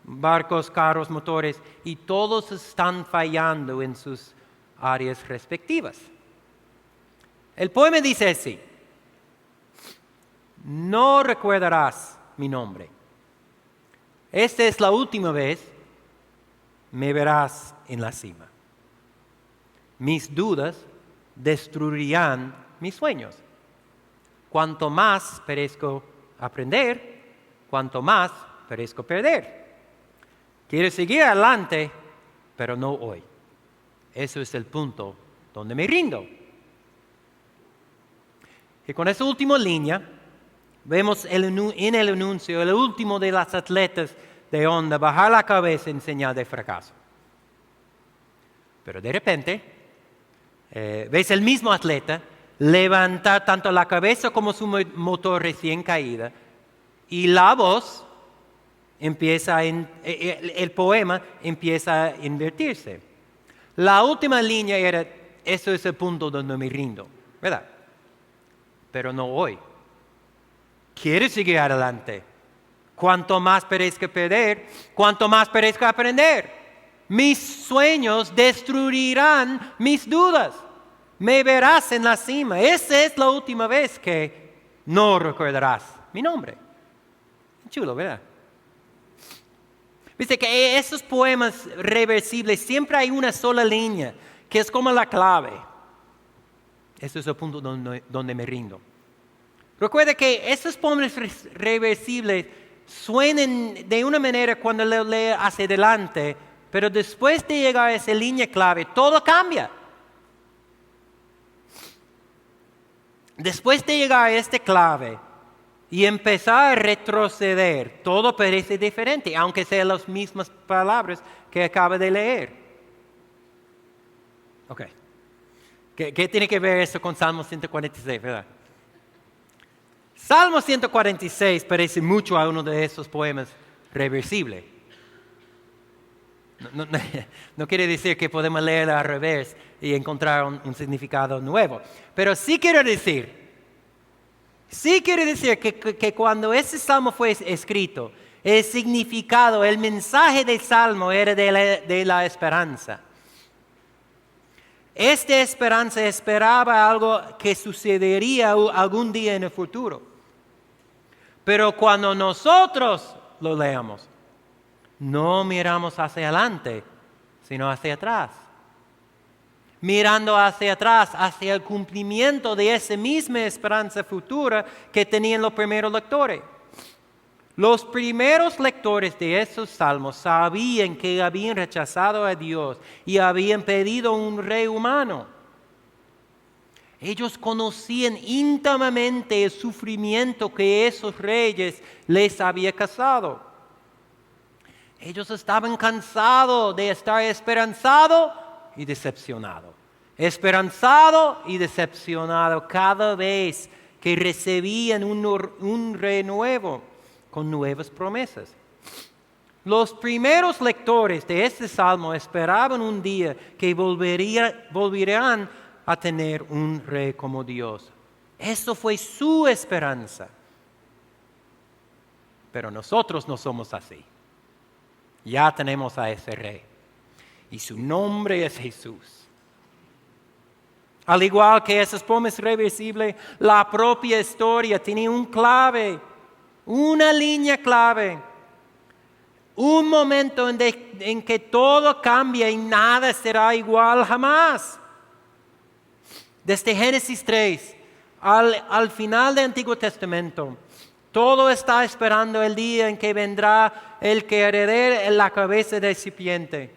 [SPEAKER 1] barcos, carros, motores, y todos están fallando en sus áreas respectivas. El poema dice así: no recordarás mi nombre. Esta es la última vez, me verás en la cima. Mis dudas destruirán mis sueños. Cuanto más parezco aprender, cuanto más parezco perder. Quiero seguir adelante, pero no hoy. Eso es el punto donde me rindo. Y con esa última línea, vemos en el anuncio el último de las atletas de Honda bajar la cabeza en señal de fracaso. Pero de repente, ves el mismo atleta levantar tanto la cabeza como su motor recién caída, y la voz el poema empieza a invertirse. La última línea era: eso es el punto donde me rindo, ¿verdad? Pero no hoy. Quiero seguir adelante. Cuanto más parezca perder, cuanto más parezca aprender. Mis sueños destruirán mis dudas. Me verás en la cima. Esa es la última vez que no recordarás mi nombre. Chulo, ¿verdad? Viste que esos poemas reversibles siempre hay una sola línea, que es como la clave. Ese es el punto donde me rindo. Recuerda que esos poemas reversibles suenan de una manera cuando lo lees hacia adelante, pero después de llegar a esa línea clave, todo cambia. Después de llegar a esta clave y empezar a retroceder, todo parece diferente, aunque sean las mismas palabras que acaba de leer. Ok. ¿Qué tiene que ver eso con Salmo 146, verdad? Salmo 146 parece mucho a uno de esos poemas reversibles. No quiere decir que podemos leerlo al revés y encontrar un significado nuevo. Pero sí quiero decir que cuando ese salmo fue escrito, el significado, el mensaje del salmo era de la esperanza. Esta esperanza esperaba algo que sucedería algún día en el futuro. Pero cuando nosotros lo leamos, no miramos hacia adelante, sino hacia atrás. Mirando hacia atrás, hacia el cumplimiento de esa misma esperanza futura que tenían los primeros lectores. Los primeros lectores de esos salmos sabían que habían rechazado a Dios y habían pedido un rey humano. Ellos conocían íntimamente el sufrimiento que esos reyes les había causado. Ellos estaban cansados de estar esperanzados y decepcionado. Esperanzado y decepcionado cada vez que recibían un renuevo con nuevas promesas. Los primeros lectores de este salmo esperaban un día que volverían a tener un rey como Dios. Eso fue su esperanza. Pero nosotros no somos así. Ya tenemos a ese rey. Y su nombre es Jesús. Al igual que esos poemas reversibles, la propia historia tiene un clave, una línea clave. Un momento en que todo cambia y nada será igual jamás. Desde Génesis 3 al final del Antiguo Testamento, Todo está esperando el día en que vendrá el que herede la cabeza de serpiente.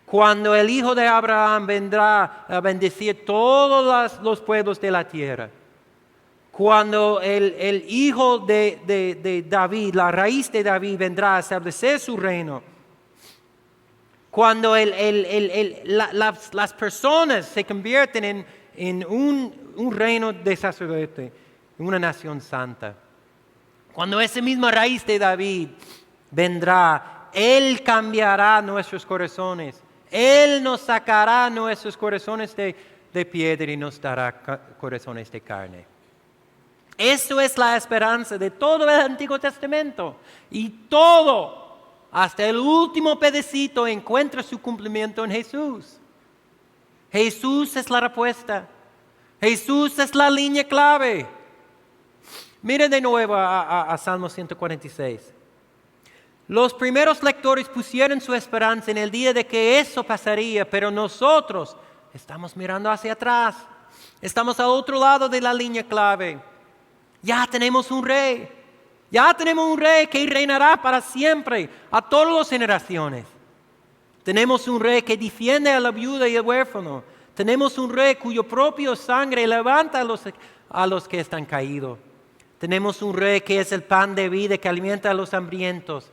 [SPEAKER 1] Cuando el Hijo de Abraham vendrá a bendecir todos los pueblos de la tierra. Cuando el Hijo de David, la raíz de David, vendrá a establecer su reino. Cuando las personas se convierten en un reino de sacerdote, una nación santa. Cuando esa misma raíz de David vendrá, Él cambiará nuestros corazones. Él nos sacará nuestros corazones de piedra y nos dará corazones de carne. Eso es la esperanza de todo el Antiguo Testamento. Y todo, hasta el último pedacito, encuentra su cumplimiento en Jesús. Jesús es la respuesta. Jesús es la línea clave. Miren de nuevo a Salmo 146. Los primeros lectores pusieron su esperanza en el día de que eso pasaría, pero nosotros estamos mirando hacia atrás. Estamos al otro lado de la línea clave. Ya tenemos un rey. Ya tenemos un rey que reinará para siempre, a todas las generaciones. Tenemos un rey que defiende a la viuda y el huérfano. Tenemos un rey cuyo propio sangre levanta a los que están caídos. Tenemos un rey que es el pan de vida que alimenta a los hambrientos.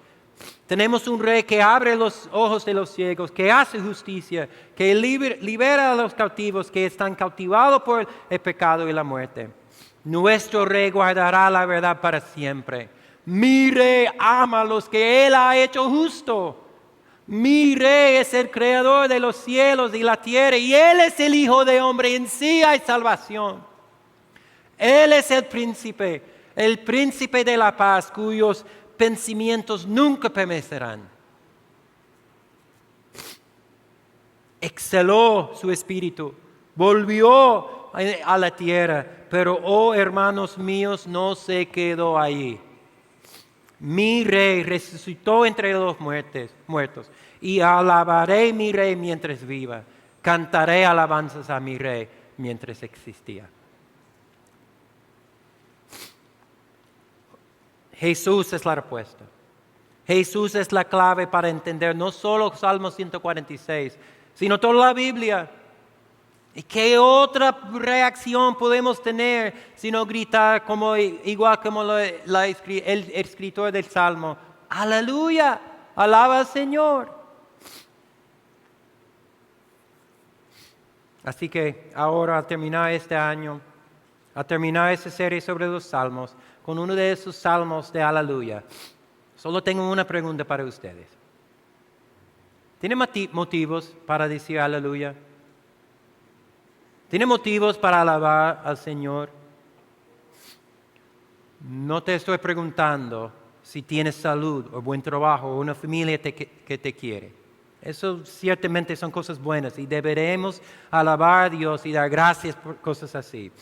[SPEAKER 1] Tenemos un rey que abre los ojos de los ciegos, que hace justicia, que libera a los cautivos que están cautivados por el pecado y la muerte. Nuestro rey guardará la verdad para siempre. Mi rey ama a los que él ha hecho justo. Mi rey es el creador de los cielos y la tierra y él es el Hijo de Hombre. En sí hay salvación. Él es el príncipe de la paz, cuyos pensamientos nunca perecerán. Exhaló su espíritu, volvió a la tierra, pero, oh hermanos míos, no se quedó allí. Mi rey resucitó entre los muertos, y alabaré mi rey mientras viva. Cantaré alabanzas a mi rey mientras existía. Jesús es la respuesta. Jesús es la clave para entender no solo Salmo 146, sino toda la Biblia. ¿Y qué otra reacción podemos tener sino gritar igual como el escritor del Salmo? ¡Aleluya! ¡Alaba al Señor! Así que ahora, al terminar este año, a terminar esta serie sobre los salmos, con uno de esos salmos de aleluya, solo tengo una pregunta para ustedes. ¿Tienen motivos para decir aleluya? ¿Tienen motivos para alabar al Señor? No te estoy preguntando si tienes salud o buen trabajo o una familia que te quiere. Eso ciertamente son cosas buenas y deberemos alabar a Dios y dar gracias por cosas así.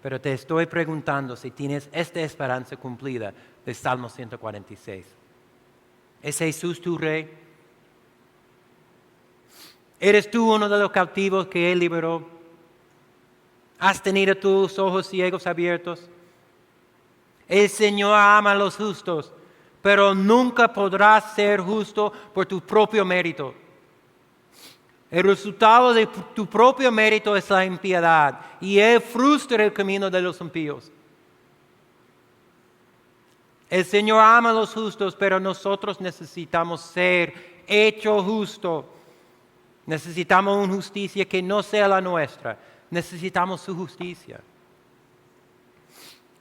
[SPEAKER 1] Pero te estoy preguntando si tienes esta esperanza cumplida de Salmo 146. ¿Es Jesús tu rey? ¿Eres tú uno de los cautivos que Él liberó? ¿Has tenido tus ojos ciegos abiertos? El Señor ama a los justos, pero nunca podrás ser justo por tu propio mérito. El resultado de tu propio mérito es la impiedad y Él frustra el camino de los impíos. El Señor ama a los justos, pero nosotros necesitamos ser hechos justos. Necesitamos una justicia que no sea la nuestra. Necesitamos su justicia.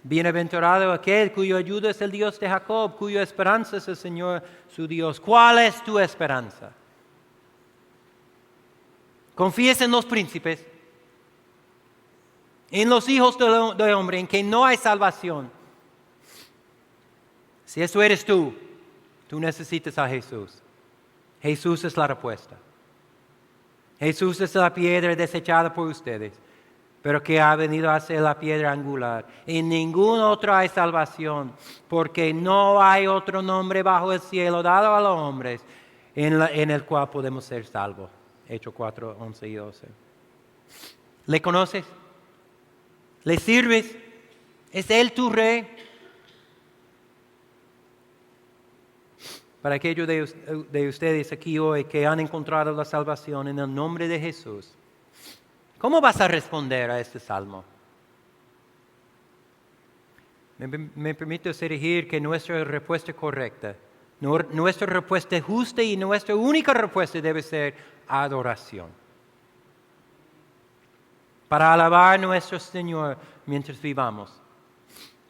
[SPEAKER 1] Bienaventurado aquel cuya ayuda es el Dios de Jacob, cuya esperanza es el Señor su Dios. ¿Cuál es tu esperanza? ¿Confías en los príncipes? ¿En los hijos del hombre, en que no hay salvación? Si eso eres tú necesitas a Jesús. Jesús es la respuesta. Jesús es la piedra desechada por ustedes, pero que ha venido a ser la piedra angular. En ningún otro hay salvación, porque no hay otro nombre bajo el cielo dado a los hombres en el cual podemos ser salvos. Hechos 4, 11 y 12. ¿Le conoces? ¿Le sirves? ¿Es Él tu rey? Para aquellos de ustedes aquí hoy que han encontrado la salvación en el nombre de Jesús, ¿cómo vas a responder a este salmo? Me permito dirigir que nuestra respuesta correcta, nuestra respuesta justa y nuestra única respuesta debe ser adoración. Para alabar a nuestro Señor mientras vivamos.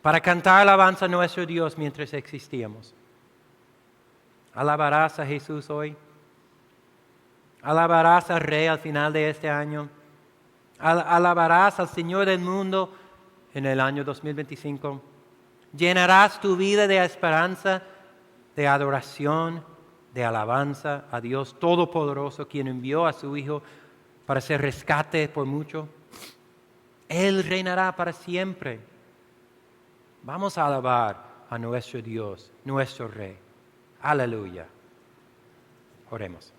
[SPEAKER 1] Para cantar alabanza a nuestro Dios mientras existíamos. ¿Alabarás a Jesús hoy? ¿Alabarás al Rey al final de este año? ¿Alabarás al Señor del mundo en el año 2025? ¿Llenarás tu vida de esperanza, de adoración, de alabanza a Dios Todopoderoso, quien envió a su Hijo para ser rescate por mucho? Él reinará para siempre. Vamos a alabar a nuestro Dios, nuestro Rey. Aleluya. Oremos.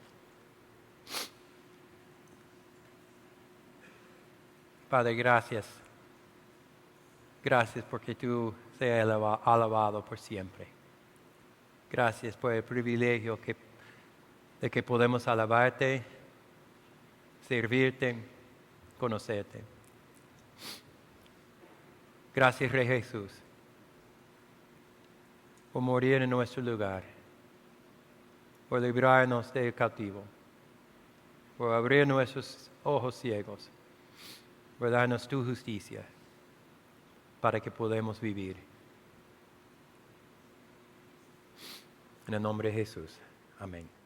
[SPEAKER 1] Padre, gracias. Gracias porque tú seas alabado por siempre. Gracias por el privilegio de que podemos alabarte, servirte, conocerte. Gracias, Rey Jesús, por morir en nuestro lugar, por librarnos del cautivo, por abrir nuestros ojos ciegos, por darnos tu justicia para que podamos vivir. En el nombre de Jesús. Amén.